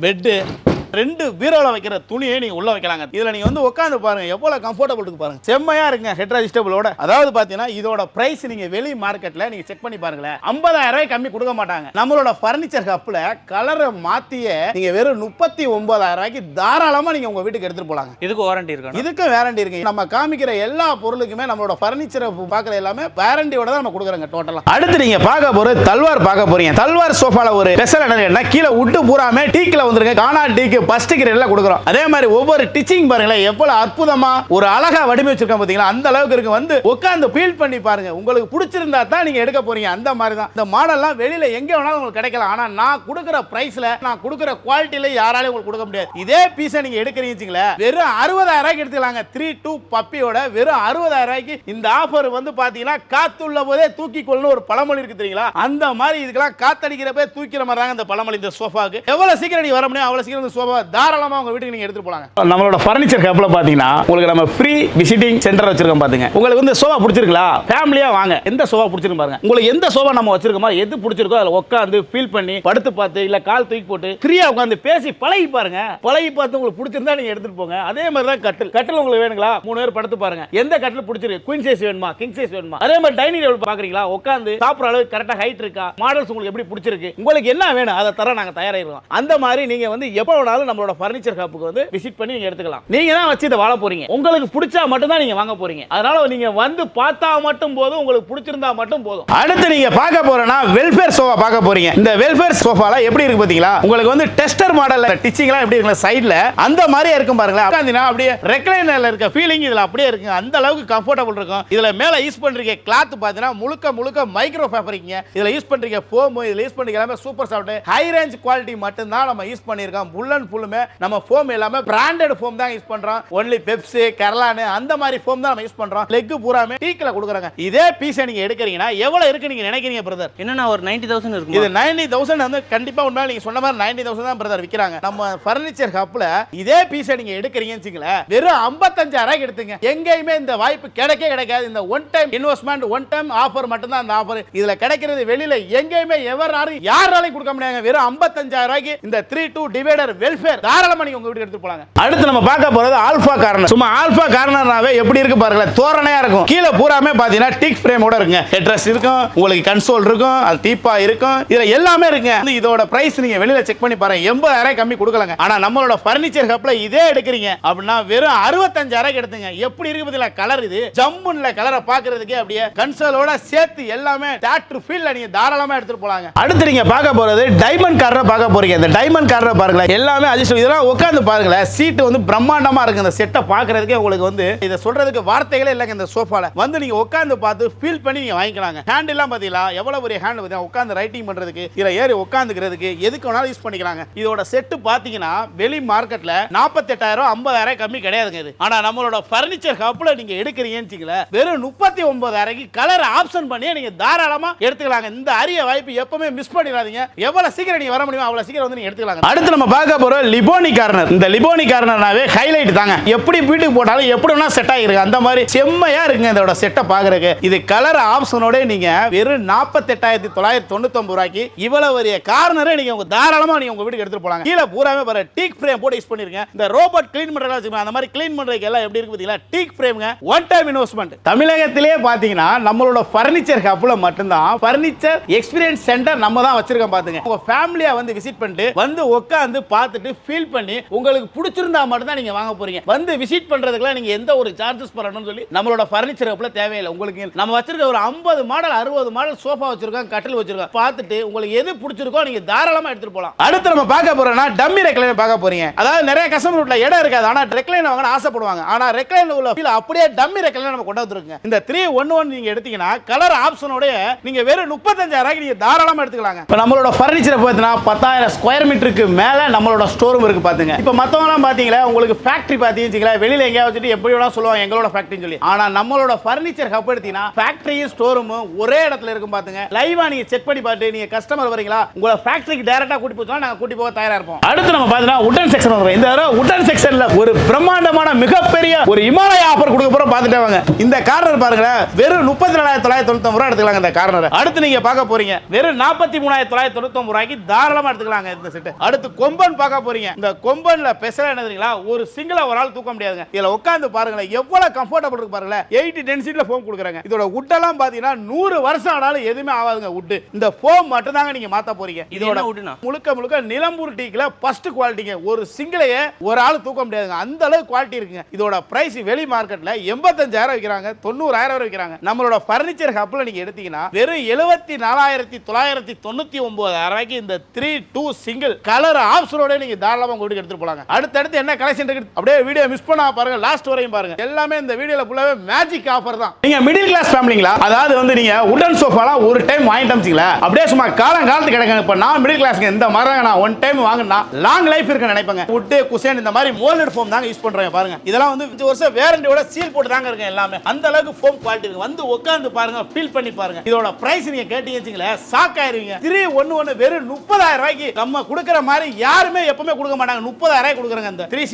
பெட்டு, 2 பீரோல வைக்கிற துணியை நீங்க உள்ள வைக்கலாங்க. இதுல நீங்க வந்து உட்கார்ந்து பாருங்க எவ்வளவு கம்ஃபர்டபுள் இருக்கு பாருங்க. செம்மையா இருக்குங்க ஹெட் அட்ஜஸ்டபிளோட. அதாவது பாத்தீங்கன்னா இதோட பிரைஸ் நீங்க வெளி மார்க்கெட்ல நீங்க செக் பண்ணி பாருங்களேன், 50,000 ரூபாய் கம்மி கொடுக்க மாட்டாங்க. நம்மளோட ஃபர்னிச்சர் ஹப்ல கலரை மாத்தியே நீங்க வெறும் 39,000 ரூபாய்க்கு தாராளமா நீங்க உங்க வீட்டுக்கு எடுத்துட்டு போலாங்க. இதுக்கு வாரண்டி இருக்கு. இதுக்கு வாரண்டி இருக்கு. நம்ம காமிக்கிற எல்லா பொருளுக்குமே நம்மளோட ஃபர்னிச்சரை பார்க்குற எல்லாமே வாரண்டியோட தான் நம்ம கொடுக்குறோங்க டோட்டலா. அடுத்து நீங்க பார்க்க போற தல்வார் பார்க்க போறீங்க. தல்வார் சோஃபால ஒரு ஸ்பெஷல் என்ன, கீழே உட்டு பூராமே டீக்ல வந்துருங்க. கானா டீக்கு ஃபர்ஸ்ட் கிரேட்ல கொடுக்குறோம். அதே மாதிரி ஒவ்வொரு டிச்சிங் பாருங்களேன் எவ்வளவு அற்புதமா ஒரு அழகா வடிவமைச்சிருக்கோம் பாத்தீங்களா, அந்த அளவுக்கு இருக்கு. வந்து உட்கார்ந்து ஃபீல் பண்ணி பாருங்க, உங்களுக்கு பிடிச்சிருந்தா தான் நீங்க எடுக்க போறீங்க. அந்த மாதிரி தான் இந்த மாடல்லாம் வெளியில எங்க வேணாலும் உங்களுக்கு கிடைக்கலாம். ஆனா நான் கொடுக்குற பிரைஸ்ல, நான் கொடுக்குற குவாலிட்டில யாராலையும் உங்களுக்கு கொடுக்க முடியாது. இதே பீஸை நீங்க எடுக்கிறீங்கங்களா வெறும் 60,000 ரூபாய்க்கு எடுத்துக்கலாங்க. 3-2 பப்பியோட வெறும் 60,000 ரூபாய்க்கு இந்த ஆஃபர் வந்து பாத்தீங்கன்னா காத்துள்ள போதே தூக்கி கொள்ளணும் ஒரு பழமொழி இருக்கு தெரியுங்களா, அந்த மாதிரி இதுக்கெல்லாம் காத்தடிக்கிறப்ப தூக்கிற மாதிரி தாங்க இந்த பழமொழி. இந்த சோஃபாக்கு எவ்வளவு சீக்கிரம் நீ வர முடியும் அவ்வளவு சீக்கிரம் இந்த சோஃபா தாராளமா உங்க வீட்டுக்கு நீங்க எடுத்துட்டு போலாங்க. நம்மளோட ஃபர்னிச்சர் ஹப்ல பாத்தீங்கன்னா உங்களுக்கு நம்ம ஃப்ரீ விசிட்டிங் சென்டர் வச்சிருக்கோம். பாத்துங்க, உங்களுக்கு வந்து சோஃபா பிடிச்சிருக்கா ஃபேமிலியா வாங்க, எந்த சோஃபா பிடிச்சிருக்கு பாருங்க. உங்களுக்கு எந்த சோஃபா நம்ம வச்சிருக்கோமோ எது பிடிச்சிருக்கோ அதுல உட்கார்ந்து ஃபீல் பண்ணி படுத்து பார்த்து இல்ல கால் தூக்கி போட்டு ஃப்ரீயா உட்கார்ந்து பேசி பழகி பாருங்க. பழகி பார்த்து உங்களுக்கு பிடிச்சிருந்தா நீங்க எடுத்துட்டு போங்க. அதே மாதிரி தான் கட்டில் உங்களுக்கு வேணுங்களா 3 பேர் படுத்து பாருங்க, எந்த கட்டில் பிடிச்சிருக்கு, குயின் சைஸ் வேணுமா கிங் சைஸ் வேணுமா. அதே மாதிரி டைனிங் டேபிள் பாக்குறீங்களா, உட்கார்ந்து சாப்பிடுற அளவுக்கு கரெக்டா ஹைட் இருக்கா, மாடல்ஸ் உங்களுக்கு எப்படி பிடிச்சிருக்கு, உங்களுக்கு என்ன வேணும் அதை தர நாங்க தயாராகிருக்கோம். அந்த மாதிரி நீங்க வந்து எப்ப வேணாலும் நம்மளோட ஃபர்னிச்சர் ஹப்புக்கு வந்து விசிட் பண்ணி நீங்க எடுத்துக்கலாம். நீங்க தான் வச்சு இத வாழ போறீங்க, உங்களுக்கு பிடிச்சா மட்டும் தான் நீங்க வாங்க போறீங்க. அதனால நீங்க வந்து பார்த்தா மட்டும் போதும், உங்களுக்கு பிடிச்சிருந்தா மட்டும் போதும். அடுத்து நீங்க பார்க்க போறேன்னா வெல்ஃபேர் சோஃபா பார்க்க போறீங்க. இந்த வெல்ஃபேர் சோஃபால எப்படி இருக்கு பாத்தீங்களா, உங்களுக்கு வந்து டெஸ்டர் மாடல்ல டிச்சிங்லாம் எப்படி இருக்கு சைடுல அந்த மாதிரியே இருக்கும் பாருங்களேன். உட்கார்ந்தீங்கன்னா அப்படியே ரெக்லைனர்ல இருக்க ஃபீலிங் இதுல அப்படியே இருக்கு. அந்த அளவுக்கு கம்ஃபர்டபுள் இருக்கும். இதுல மேல யூஸ் பண்றீங்க கிளாத் பாத்தீங்கன்னா முழுக்க மைக்ரோ ஃபேப்ரிக்ங்க. இதுல யூஸ் பண்றீங்க ஃபோம், இதுல யூஸ் பண்றீங்க எல்லாமே super soft high range quality மட்டும் தான் நம்ம யூஸ் பண்ணிருக்கோம். ஃபுல் அண்ட் ஃபுல்லுமே நம்ம ஃபோம் எல்லாமே பிராண்டட் ஃபோம் தான் யூஸ் பண்றோம். ஒன்லி பெப்சி கெர்லான் அந்த மாதிரி ஃபோம் தான் நம்ம யூஸ் பண்றோம். லெக் பூராமே டீக்ல கொடுக்குறாங்க. இதே பீஸை நீங்க எடுக்கிறீங்கன்னா எவ்வளவு இருக்கு நீங்க நினைக்கிறீங்க பிரதர்? என்னன்னா ஒரு 90,000 இருக்கு. இது 90,000 வந்து கண்டிப்பா உண்மையில நீங்க சொன்ன மாதிரி 90,000 தான் பிரதர் விக்கிறாங்க. நம்ம ஃபர்னிச்சர் ஹப்ல இதே பீஸை நீங்க எடுக்கிறீங்கன்னு வச்சுங்களேன், வெறும் 55,000 ரூபாய்க்கு எடுத்துங்க. எங்கேயுமே இந்த வாய்ப்பு கிடைக்காது. இந்த one time investment one time offer மட்டும் தான் அந்த ஆஃபர். இதுல கிடைக்கிறது வெளியில எங்கேயுமே யாராலையும் கொடுக்க முடியாது. வெறும் 55,000 ரூபாய்க்கு இந்த 3-2 டிவைடர் வெல்ஃபேர் தாராளமா நீங்க உங்க வீட்டுக்கு எடுத்து போலாங்க. அடுத்து நம்ம பார்க்க போறது ஆல்பா கார்னர். சும்மா ஆல்பா கார்னர்னாவே எப்படி இருக்கு பாருங்க, தோரணையா இருக்கும். கீழ பூராமே பாத்தீங்கன்னா டிக் ஃப்ரேமோட இருக்குங்க. ஹெட்ரஸ் இருக்கும், உங்களுக்கு கன்சோல் இருக்கும், அது டீப்பா இருக்கும், இதுல எல்லாமே இருக்குங்க. இதோட பிரைஸ் நீங்க வெளியில செக் பண்ணி பாருங்க, 80,000 ரூபாய் கம்மி கொடுக்கலங்க. ஆனா நம்மளோட ஃபர்னிச்சர் ஹப்ல இதே எடுக்கிறீங்க அப்படின்னா வெறும் 65,000 ரூபாய்க்கு எடுத்துங்க. எப்படி இருக்கு பாத்தீங்களா கலர், இது ஜம்முன்ல கலரை பாக்குறதுக்கே அப்படியே கன்சோலோட சேர்த்து எல்லாமே டாக்டர் ஃபீல்ல நீங்க தாராளமா எடுத்துட்டு போலாங்க. அடுத்து நீங்க பார்க்க போறது டைமண்ட் கார்னர் பார்க்க போறீங்க. இந்த டைமண்ட் கார்னர் பாருங்க, எல்லாமே அட்ஜஸ்ட். இதெல்லாம் உட்கார்ந்து பாருங்க, சீட் வந்து பிரம்மாண்டமா இருக்கு. இந்த செட்டை பாக்குறதுக்கே உங்களுக்கு வந்து இத சொல்றதுக்கு வார்த்தைகளே இல்லங்க. இந்த சோஃபால வந்து நீங்க உட்கார்ந்து பார்த்து ஃபீல் பண்ணி நீங்க வாங்கிக்கலாங்க. ஹேண்ட் எல்லாம் பாத்தீங்களா எவ்வளவு பெரிய ஹேண்ட் பாத்தீங்களா, உட்கார்ந்து ரைட்டிங் பண்றதுக்கு இதுல ஏறி உட்கார்ந்துக்கிறதுக்கு எதுக்கு வேணாலும் யூஸ் பண்ணிக்கலாங்க. இதோட செட் பாத்தீங்கன்னா வெளி மார்க்கெட்ல 48,000 50,000 கம்மி கிடையாதுங்க இது. ஆனா நம்மளோட ஃபர்னிச்சர் ஹப்ல நீங்க எடுக்கிறீங்கன்னு வச்சுங்களேன், வெறும் 39,000 கலர் ஆப்ஷன் பண்ணி நீங்க தாராளமா எடுத்துக்கலாங்க. இந்த அரிய வாய்ப்பு எப்பவுமே மிஸ் பண்ணிடாதீங்க. எவ்வளவு சீக்கிரம் நீங்க வர முடியுமோ அவ்வளவு சீக்கிரம் வந்து நீங்க எடுத்துக்கலாங்க. அடுத்து நம்ம பார்க்க போற லிபோனி கார்னர். இந்த லிபோனி கார்னர்னாவே ஹைலைட் தாங்க. எப்படி வீட்டுக்கு போட்டாலும் எப்படி வேணா செட் ஆகிருக்கு. அந்த மாதிரி செம்மையா இருக்குங்க இதோட செட்டை பாக்குறதுக்கு. இது கலர் ஆப்ஷனோட நீங்க வெறும் 48,999 ரூபாய்க்கு இவ்வளவு பெரிய கார்னரை நீங்க உங்க தாராளமா நீங்க உங்க வீட்டுக்கு எடுத்துட்டு போலாம். கீழ பூராமே பாரு டீக் ஃப்ரேம் போட்டு யூஸ் பண்ணிருக்கேன். இந்த ரோபோட் க்ளீன் பண்றதா வச்சுக்கோங்க, அந்த மாதிரி க்ளீன் பண்றதுக்கு எல்லாம் எப்படி இருக்கு பாத்தீங்களா, டீக் ஃப்ரேம்ங்க. One time investment. தமிழகத்திலேயே பாத்தீங்கன்னா நம்மளோட ஃபர்னிச்சர் ஹப்ல மட்டும்தான் ஃபர்னிச்சர் எக்ஸ்பீரியன்ஸ் சென்டர் நம்ம தான் வச்சிருக்கோம். பாத்துங்க, உங்க ஃபேமிலியா வந்து விசிட் பண்ணிட்டு வந்து உட்கார்ந்து பார்த்துட்டு ஃபீல் பண்ணி உங்களுக்கு பிடிச்சிருந்தா மட்டும் தான் நீங்க வாங்க போறீங்க. வந்து விசிட் பண்றதுக்குலாம் நீங்க எந்த ஒரு சார்ஜஸ் பண்ணணும்னு சொல்லி நம்மளோட ஃபர்னிச்சர் ஹப்ல தேவையில்லை. உங்களுக்கு நம்ம வச்சிருக்க ஒரு 50 மாடல் 60 மாடல் சோஃபா வச்சிருக்கோம், கட்டில் வச்சிருக்கோம். பார்த்துட்டு உங்களுக்கு எது பிடிச்சிருக்கோ நீங்க தாராளமா எடுத்துட்டு போலாம். அடுத்து நம்ம பார்க்க போறோம்னா டம்மி ரெக்லைனர் பார்க்க போறீங்க. அதாவது நிறைய கஸ்டமர் வீட்ல இடம் இருக்காது, ஆனா ரெக்லைனர் வாங்க ஆசைப்படுவாங்க. ஆனா ரெக்லைனர் உள்ள ஃபீல் அப்படியே டம்மி ரெக்லைனர் நம்ம கொண்டு வந்துருக்கோங்க. இந்த 311 நீங்க எடுத்தீங்கன்னா கலர் ஆப்ஷனோட நீங்க வெறும் 35,000 ரூபாய்க்கு நீங்க தாராளமா எடுத்துக்கலாங்க. இப்ப நம்மளோட ஃபர்னிச்சர் பார்த்தீங்கன்னா 10,000 ஸ்கொயர் மீட்டருக்கு மேல நம்மளோட ஸ்டோர் ரூம் இருக்கு பாத்துங்க. இப்போ மத்தவங்கலாம் பாத்தீங்களா உங்களுக்கு ஃபேக்டரி பாத்தீங்கன்னா வெளியில எங்கேயா வச்சுட்டு எப்படி வேணா சொல்லுவாங்க எங்களோட ஃபேக்டரின்னு சொல்லி. ஆனா நம்மளோட ஃபர்னிச்சர் ஹப் எடுத்தீங்கன்னா ஃபேக்டரியும் ஸ்டோர் ரூமும் ஒரே இடத்துல இருக்கும் பாத்துங்க. லைவா நீங்க செக் பண்ணி பார்த்து நீங்க கஸ்டமர் வரீங்களா உங்களை ஃபேக்டரிக்கு டைரக்டா கூட்டி போச்சா நாங்க கூட்டி போக தயாரா இருப்போம். அடுத்து நம்ம பாத்தீங்கன்னா உட்டன் செக்ஷன் வரும். இந்த உட்டன் செக்ஷன்ல ஒரு பிரம்மாண்டமான மிகப்பெரிய ஒரு இமாலயா ஆஃபர் கொடுக்க போறோம் பார்த்துட்டே வாங்க. இந்த கார்னர் பாருங்க வெறும் 34,999 ரூபாய் எடுத்துக்கலாம் இந்த கார்னர். அடுத்து நீங்க பார்க்க போறீங்க வெறும் 43,999 ரூபாய்க்கு தாராளமா எடுத்துக்கலாங்க இந்த செட். அடுத்து கொம்பன் பார்க்க போறீங்க. இந்த கொம்பன்ல ஸ்பெஷல் என்ன தெரியுங்களா ஒரு சிங்கிளா ஒரு ஆள் தூக்க முடியாதுங்க. இதுல உட்கார்ந்து பாருங்க எவ்வளவு கம்ஃபர்ட்டபிள் இருக்கு பாருங்க. 80 டென்சிட்டில ஃபோம் கொடுக்குறாங்க. இதோட வுட் எல்லாம் பாத்தீங்கன்னா 100 வருஷம் ஆனாலும் எதுவுமே ஆகாதுங்க. வுட் இந்த ஃபோம் மட்டும் தாங்க நீங்க மாத்த போறீங்க. இதோட முழுக்க நிலம்பூர் டீக்ல ஃபர்ஸ்ட் குவாலிட்டிங்க. ஒரு சிங்கிளையே ஒரு ஆள் தூக்க முடியாதுங்க. அந்த அளவுக்கு குவாலிட்டி இருக்குங்க. இதோட பிரைஸ் வெளி மார்க்கெட்ல 85,000 விக்கிறாங்க, 90,000 வரை விக்கிறாங்க. நம்மளோட ஃபர்னிச்சர் ஹப்ல நீங்க எடுத்தீங்கன்னா வெறும் 74,999 ரூபாய்க்கு இந்த 3-2 சிங்கிள் கலர் ஆப்ஷனோட நீங்க தாராளமா உங்களுக்கு எடுத்துட்டு போலாங்க. அடுத்து என்ன கலெக்ஷன் இருக்கு அப்படியே வீடியோ மிஸ் பண்ணா பாருங்க, லாஸ்ட் வரையும் பாருங்க. எல்லாமே இந்த வீடியோல ஃபுல்லாவே மேஜிக் ஆஃபர் தான். நீங்க மிடில் கிளாஸ் ஃபேமிலிங்களா, அதாவது வந்து நீங்க உடன் சோஃபாலாம் ஒரு டைம் வாங்கிட்டு வந்தீங்களா அப்படியே சும்மா காலத்துக்கு கிடைக்கும். இப்ப நான் மிடில் கிளாஸ்ங்க இந்த மாதிரி நான் ஒன் டைம் வாங்கினா லாங் லைஃப் இருக்கு நினைப்பேங்க. வுட் குஷன் இந்த மாதிரி மோல்டட் ஃபோம் தாங்க யூஸ் பண்றேன் பாருங்க. இதெல்லாம் வந்து 5 வருஷம் வாரண்டியோட சீல் போட்டு தாங்க இருக்கு எல்லாமே. அந்த அளவுக்கு ஃபோம் குவாலிட்டி இருக்கு. வந்து உட்கார்ந்து பாருங்க, ஃபீல் பண்ணி பாருங்க. இதோட பிரைஸ் நீங்க கேட்டீங்கங்களே ஷாக் ஆயிருவீங்க. 311 வெறும் 30,000 ரூபாய்க்கு நம்ம கொடுக்கிற மாதிரி யாருமே எப்பவுமே கொடுக்க மாட்டாங்க. 30,000 ரூபாய்க்கு கொடுக்குறாங்க. இந்த 3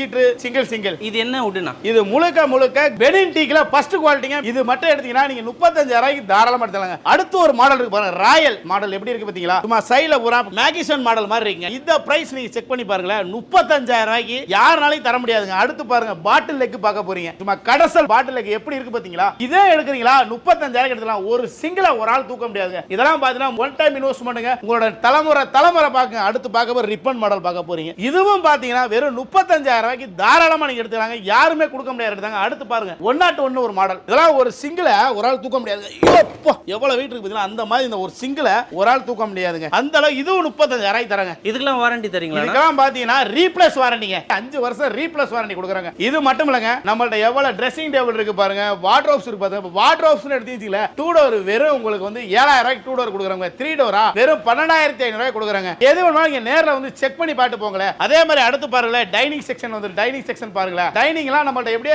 சீட்டர் சிங்கிள். இது என்ன வுட்னா இது முழுக்க பெனின் டீக்ல ஃபர்ஸ்ட் குவாலிட்டிங்க. இது மட்டும் எடுத்தீங்கன்னா நீங்க 35,000 ரூபாய்க்கு தாராளமா எடுத்துக்கலாங்க. அடுத்து ஒரு மாடல் இருக்கு பாருங்க, ராயல் மாடல் எப்படி இருக்கு பாத்தீங்களா? சும்மா சைடுல பூரா மேகிசன் மாடல் மாதிரி இருக்குங்க. இந்த பிரைஸ் நீங்க செக் பண்ணி பாருங்க 35,000 ரூபாய்க்கு யாருனாலும் தர முடியாதுங்க. அடுத்து பாருங்க பாட்டில் லெக் பார்க்க போறீங்க. சும்மா கடசல் பாட்டில் லெக் எப்படி இருக்கு பாத்தீங்களா? இதே எடுக்கிறீங்களா 35,000 எடுத்துக்கலாம். ஒரு சிங்கிளா ஒரு ஆள் தூக்க முடியாதுங்க. இதெல்லாம் பாத்தீங்கன்னா ஒன் டைம் இன்வெஸ்ட்மென்ட்ங்க. உங்களோட தலைமுறை பாக்குங்க. அடுத்து பார்க்க போற ரிப்பன் மாடல் பார்க்க போறீங்க. இதுவும் பாத்தீங்கன்னா வெறும் 35,000 ரூபாய்க்கு தாராளமா நீங்க எடுத்துக்கலாங்க. யாருமே கொடுக்க முடியாது எடுத்தாங்க. அடுத்து பாருங்க 101 ஒரு மாடல். இதெல்லாம் ஒரு சிங்கிளா ஒரு ஆள் தூக்க முடியாது. எவ்வளவு வெயிட் இருக்கு பாத்தீங்களா? அந்த மாதிரி இந்த ஒரு சிங்கிளா ஒரு ஆள் தூக்க முடியாதுங்க. அந்த அளவு இதுவும் 35,000 ரூபாய்க்கு தராங்க. இதுக்கெல்லாம் வாரண்டி தரீங்களா? இதுக்கெல்லாம் பாத்தீங்கன்னா ரீப்ளேஸ் வாரண்டிங்க. 5 வருஷம் ரீப்ளேஸ் வாரண்டி கொடுக்குறாங்க. இது மட்டும் இல்லங்க, நம்மள்ட்ட எவ்வளவு ட்ரெஸ்ஸிங் டேபிள் இருக்கு பாருங்க, வார்ட்ரோப்ஸ் இருக்கு பாருங்க. வார்ட்ரோப்ஸ் எடுத்தீங்களா 2 டோர் வெறும் உங்களுக்கு வந்து 7,000 ரூபாய்க்கு 2 டோர் கொடுக்குறாங்க. 3 டோரா வெறும் 12,500 ரூபாய்க்கு கொடுக்குறாங்க. எது வேணாலும் நீங்க நேர்ல வந்து செக் பண்ணி பார்த்து போங்களே. அதே மாதிரி அடுத்து பாருங்க டைனிங் செக்ஷன் வந்து டைனிங் செக்ஷன் பாருங்க. டைனிங்லாம் நம்மள்ட்ட எப்படி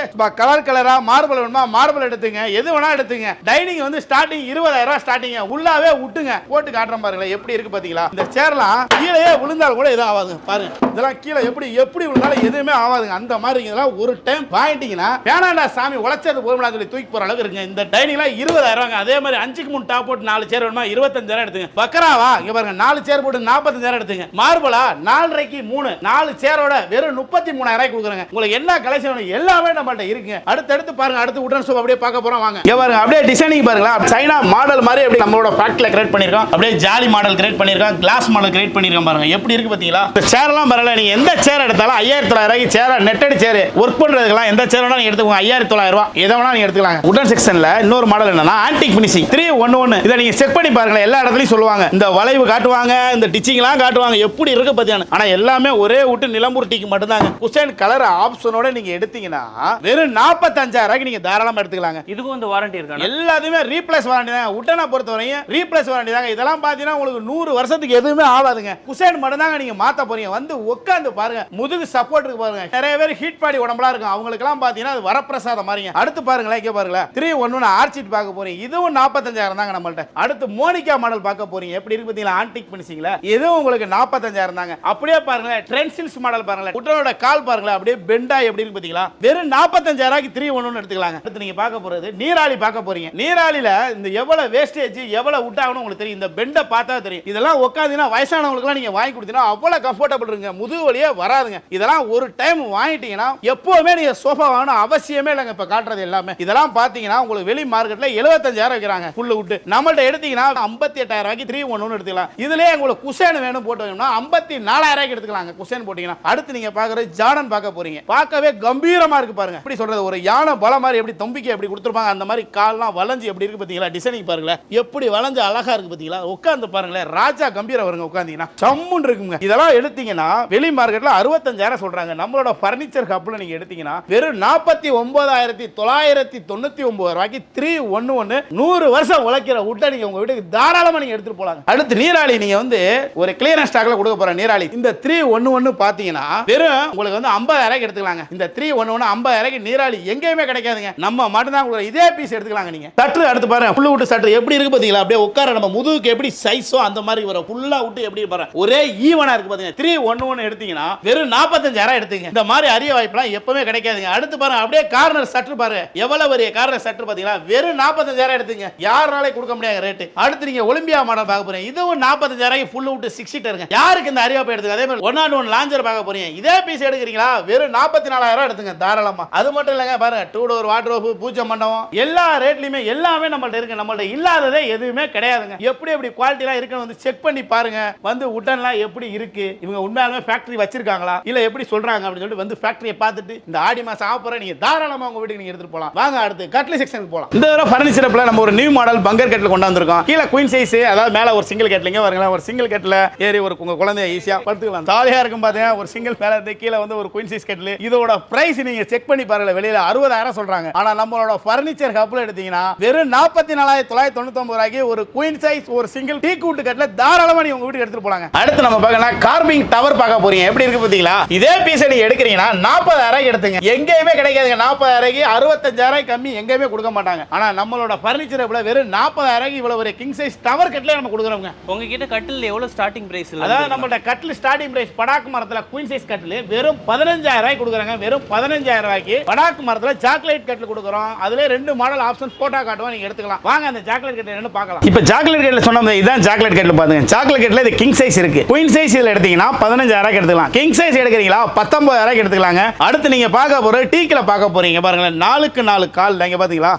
கலரா மார்பிள் வேணுமா மார்பிள் எடுத்துங்க, எது வேணா எடுத்துங்க. டைனிங் வந்து ஸ்டார்டிங் 20,000 ரூபாய் ஸ்டார்டிங். உள்ளாவே விட்டுங்க போட்டு காட்டுறேன் பாருங்க எப்படி இருக்கு பாத்தீங்களா? இந்த சேர்லாம் கீழே விழுந்தாலும் கூட எதுவும் ஆகாது பாருங்க. இதெல்லாம் கீழே எப்படி விழுந்தாலும் எதுவுமே ஆகாதுங்க. அந்த மாதிரி இதெல்லாம் ஒரு டைம் வாங்கிட்டீங்கன்னா வேணாண்டா சாமி உழைச்சது போதும்னு சொல்லி தூக்கி போற அளவுக்கு இருக்குங்க. இந்த டைனிங்லாம் 20,000 ரூபாய். அதே மாதிரி 5க்கு 3 டாப் போட்டு 4 சேர் வேணுமா 25,000 எடுத்துங்க. பக்கராவா இங்க பாருங்க 4 சேர் போட்டு 45,000 எடுத்துங்க. மார்பிளா 4.5க்கு 3 4 சேரோட வெறும் 33,000 ரூபாய் கொடுக்குறாங்க. உங்களுக்கு என்ன கலெக்ஷன் வேணும் எல்லாமே நம்மள்ட்ட இருக்குங்க. அடுத்து பாருங்க, அடுத்து உடன் சோஃபா அப்படியே பார்க்க போறோம் வாங்க. இங்க பாருங்க அப்படியே டிசைனிங் பாருங்களா, சைனா மாடல் மாதிரி அப்படியே நம்மளோட ஃபேக்டரியில கிரியேட் பண்ணிருக்கோம். அப்படியே ஜாலி மாடல் கிரியேட் பண்ணிருக்கோம், கிளாஸ் மாடல் கிரியேட் பண்ணிருக்கோம் பாருங்க எப்படி இருக்கு பாத்தீங்களா? இந்த சேர்லாம் பாருங்க, நீங்க எந்த சேர் எடுத்தாலும் 5,900 ரூபாய்க்கு சேர் நெட்டட் சேர் ஒர்க் பண்றதுக்குலாம் எந்த சேர் வேணா நீங்க எடுத்துக்கோங்க. 5,900 ரூபாய் எதை வேணா நீங்க எடுத்துக்கலாம். உடன் செக்ஷன்ல இன்னொரு மாடல் என்னன்னா ஆன்டிக் ஃபினிஷிங் 311. இதை நீங்க செக் பண்ணி பாருங்க, எல்லா இடத்துலயும் சொல்லுவாங்க. இந்த வளைவு காட்டுவாங்க, இந்த டிச்சிங்லாம் காட்டுவாங்க எப்படி இருக்கு பாத்தீங்கன்னா. ஆனா எல்லாமே ஒரே விட்டு நிலம்பூர் டீக்கு மட்டும் தாங்க. குஷன் கலர் ஆப்ஷனோட நீங்க எடுத்தீங்கன்னா வெறும் 45,000 ரூபாய்க்கு நீங்க தாராளமா எடுத்துக்கலாங்க. இதுக்கும் இந்த வாரண்டி இருக்கு. எல்லாத்துமே ரீப்ளேஸ் வாரண்டி தான். உடனே பொறுத்தவரையும் ரீப்ளேஸ் வாரண்டி தாங்க. இதெல்லாம் பாத்தீங்கன்னா உங்களுக்கு 100 வருஷத்துக்கு எதுவுமே ஆகாதுங்க. குஷன் மட்டும் தாங்க நீங்க மாத்த போறீங்க. வந்து உட்கார்ந்து பாருங்க, முதுகு சப்போர்ட் இருக்கு பாருங்க. நிறைய பேர் ஹீட் பாடி உடம்புலாம் இருக்கும், அவங்களுக்கு எல்லாம் பாத்தீங்கன்னா அது வரப்பிரசாதம் மாதிரிங்க. அடுத்து பாருங்களேன், இங்க பாருங்க 311 ஆர்ச்சிட் பார்க்க போறீங்க. இதுவும் 45,000 தாங்க நம்மள்ட்ட. அடுத்து மோனிகா மாடல் பார்க்க போறீங்க. எப்படி இருக்கு பாத்தீங்களா ஆன்டிக் ஃபினிஷிங்ல? இதுவும் உங்களுக்கு 45,000 தாங்க. அப்படியே பாருங்க ட்ரென்சில்ஸ் மாடல் பாருங்க. உடனோட கால் பாருங்க அப்படியே பெண்டா எப்படி இருக்கு பாத்தீங்களா? வெறும் 45,000 ரூபாய்க்கு 311 எடுத்துக்கலாங்க. அடுத்து நீங்க பார்க்க போறது நீராளி பார்க்க போறீங்க. நீராளில இந்த எவ்வளவு வேஸ்டேஜ் எவ்வளவு வுட் ஆகணும் உங்களுக்கு தெரியும். இந்த பெண்டை பார்த்தா தெரியும். இதெல்லாம் உட்கார்ந்தீங்கன்னா வயசானவங்களுக்கு நீங்க வாங்கி கொடுத்தீங்கன்னா அவ்வளவு கம்ஃபர்டபிள் இருங்க, முதுகு வலியே வராதுங்க. இதெல்லாம் ஒரு டைம் வாங்கிட்டீங்கன்னா எப்பவுமே நீங்க சோஃபா வாங்கணும் அவசியமே இல்லைங்க. இப்ப காட்டுறது எல்லாமே இதெல்லாம் பாத்தீங்கன்னா உங்களுக்கு வெளி மார்க்கெட்ல 75,000 வைக்கிறாங்க ஃபுல் வுட். நம்மள்ட்ட எடுத்தீங்கன்னா 58,000 ரூபாய்க்கு 311 எடுத்துக்கலாம். இதுலயே உங்களுக்கு குஷன் வேணும் போட்டு வேணும்னா 54,000 ரூபாய்க்கு எடுத்துக்கலாங்க. குஷன் போட்டீங்கன்னா. அடுத்து நீங்க பாக்குறது ஜார்டன் பார்க்க போறீங்க. பார்க்கவே கம்பீரமா இருக்கு பாருங்க. எப்படி சொல்றது, ஒரு யானை பல மாதிரி எப்படி தம்பிக்கு எப்படி கொடுத்துருப்பாங்க அந்த மாதிரி கால்லாம் வளைஞ்சு எப்படி இருக்கு பாத்தீங்களா? டிசைனிங் பாருங்களேன் எப்படி வளைஞ்சு அழகா இருக்கு பாத்தீங்களா? உட்கார்ந்து பாருங்களேன், ராஜா கம்பீரம் வருங்க. உட்கார்ந்தீங்கன்னா சம்முன்னு இருக்குங்க. இதெல்லாம் எடுத்தீங்கன்னா வெளி மார்க்கெட்ல 65,000 சொல்றாங்க. நம்மளோட ஃபர்னிச்சர் ஹப்ல நீங்க எடுத்தீங்கன்னா வெறும் 49,999 ரூபாய்க்கு 311 100 வருஷம் உழைக்கிற வுட்டை நீங்க உங்க வீட்டுக்கு தாராளமா நீங்க எடுத்துட்டு போலாம். அடுத்து நீராளி நீங்க வந்து ஒரு கிளியரன்ஸ் ஸ்டாக்ல கொடுக்க போற நீராளி இந்த 311 311 பாத்தீங்கன்னா வெறும் உங்களுக்கு வந்து 50,000 எடுத்துக்கலாங்க. இந்த 311 50,000 நீராளி எங்கேயுமே கிடைக்காதுங்க. நம்ம மட்டும் தான் உங்களுக்கு இதே பீஸ் எடுத்துக்கலாங்க. நீங்க சற்று அடுத்து பாருங்க, ஃபுல் விட்டு சற்று எப்படி இருக்கு பாத்தீங்களா? அப்படியே உட்கார நம்ம முதுகுக்கு எப்படி சைஸோ அந்த மாதிரி வரும். ஃபுல்லா விட்டு எப்படி பாருங்க, ஒரே ஈவனா இருக்கு பாத்தீங்க. 311 எடுத்தீங்கன்னா வெறும் 45,000 எடுத்துங்க. இந்த மாதிரி அரிய வாய்ப்புலாம் எப்பவுமே கிடைக்காதுங்க. அடுத்து பாருங்க, அப்படியே கார்னர் சற்று பாருங்க, எவ்வளவு பெரிய கார்னர் சற்று பாத்தீங்களா? வெறும் 45,000 எடுத்துங்க. யாராலே கொடுக்க முடியாத ரேட். அடுத்து நீங்க ஒலிம்பியா மாடல் பார்க்க போறீங்க. இதுவும் 45,000 ஃபுல் விட்டு 6 சீட்டருங்க. யாருக்கு இந்த அரிய வாய்ப்பு எடுத்துங்க. அதே மாதிரி 101 லாஞ்சர் பார்க்க போறீங்க. இதே பீஸ் எடுக்கிறீங்களா? வெறும் 44,000 எடுத்துங்க தாராளமா. அது மட்டும் இல்லங்க, பாருங்க 2 டோர் வார்ட்ரோப், பூஜை மண்டபம் எல்லா ரேட்லயுமே எல்லாமே நம்மள்ட்ட இருக்கு. நம்மள்ட்ட இல்லாததே எதுவுமே கிடையாதுங்க. எப்படி எப்படி குவாலிட்டிலாம் இருக்குன்னு வந்து செக் பண்ணி பாருங்க. வந்து உட்டன்லாம் எப்படி இருக்கு, இவங்க உண்மையாலுமே ஃபேக்டரி வச்சிருக்காங்களா இல்ல எப்படி சொல்றாங்க அப்படின்னு சொல்லிட்டு வந்து ஃபேக்டரியை பார்த்துட்டு இந்த ஆடி மாசம் ஆஃபரை நீங்க தாராளமா உங்க வீட்டுக்கு நீங்க எடுத்துட்டு போலாம். வாங்க அடுத்து கட்லி செக்ஷனுக்கு போலாம். இந்த தடவை ஃபர்னிச்சர்ல நம்ம ஒரு நியூ மாடல் பங்கர் கட்டில் கொண்டு வந்திருக்கோம். கீழே குயின் சைஸ், அதாவது மேல ஒரு சிங்கிள் கட்லிங்க வருங்களா, ஒரு சிங்கிள் கட்டில் ஏறி ஒரு உங்க குழந்தைய ஈஸியா படுத்துக்கலாம். ஜாலியா இருக்கும் பாத்தீங்க. ஒரு சிங்கிள் மேல இருந்து கீழே வந்து ஒரு குயின் சைஸ் கட்டில். இதோட பிரைஸ் நீங்க செக் பண்ணி பாருங்க, வெளியில 60,000 சொல்றாங்க. ஆனா நம்மளோட ஃபர்னிச்சர் ஹப்ல எடுத்தீங்கன்னா வெறும் 44,999 ரூபாய்க்கு ஒரு குயின் சைஸ் ஒரு சிங்கிள் டீ கூட்டு கட்டில் தாராளமா நீங்க உங்க வீட்டுக்கு எடுத்துட்டு போலாங்க. அடுத்து நம்ம பார்க்கலாம் கார்பிங் டவர் பார்க்க போறீங்க. எப்படி இருக்கு பாத்தீங்களா? இதே பீஸ் நீங்க எடுக்கிறீங்கன்னா 40,000 எடுத்துங்க. எங்கேயுமே கிடைக்காதுங்க. 40,000 65,000 கம்மி எங்கேயுமே கொடுக்க மாட்டாங்க. ஆனா நம்மளோட ஃபர்னிச்சர் ஹப்ல வெறும் 40,000 இவ்வளவு ஒரு கிங் சைஸ் டவர் கட்டில நம்ம கொடுக்குறோங்க. உங்ககிட்ட கட்டில் எவ்வளவு ஸ்டார்டிங் பிரைஸ்? அதாவது நம்மளோட கட்டில் ஸ்டார்டிங் பிரைஸ் படாக்கு மரத்துல குயின் சைஸ் கட்டில் வெறும் 15,000 கொடுக்குறாங்க. வெறும் 15,000 ரூபாய்க்கு படாக்கு மரத்துல சாக்லேட் கட்டில் கொடுக்குறோம். அதுல 2 மாடல் ஆப்ஷன் போட்டோ காட்டுவோம், நீங்க எடுத்துக்கலாம். வாங்க அந்த சாக்லேட் கட்டில் என்னன்னு பார்க்கலாம். இப்போ சாக்லேட் கட்டில் சொன்னோம், இதான் சாக்லேட் கட்டில் பாருங்க. சாக்லேட் கட்டில் இது கிங் சைஸ் இருக்கு. குயின் சைஸ் இதுல எடுத்தீங்கன்னா 15,000 எடுத்துக்கலாம். கிங் சைஸ் எடுக்கிறீங்களா 19,000 எடுத்துக்கலாங்க. அடுத்து நீங்க பார்க்க போற டீக்கில பார்க்க போறீங்க. பாருங்க 4க்கு 4 கால் இங்க பாத்தீங்களா?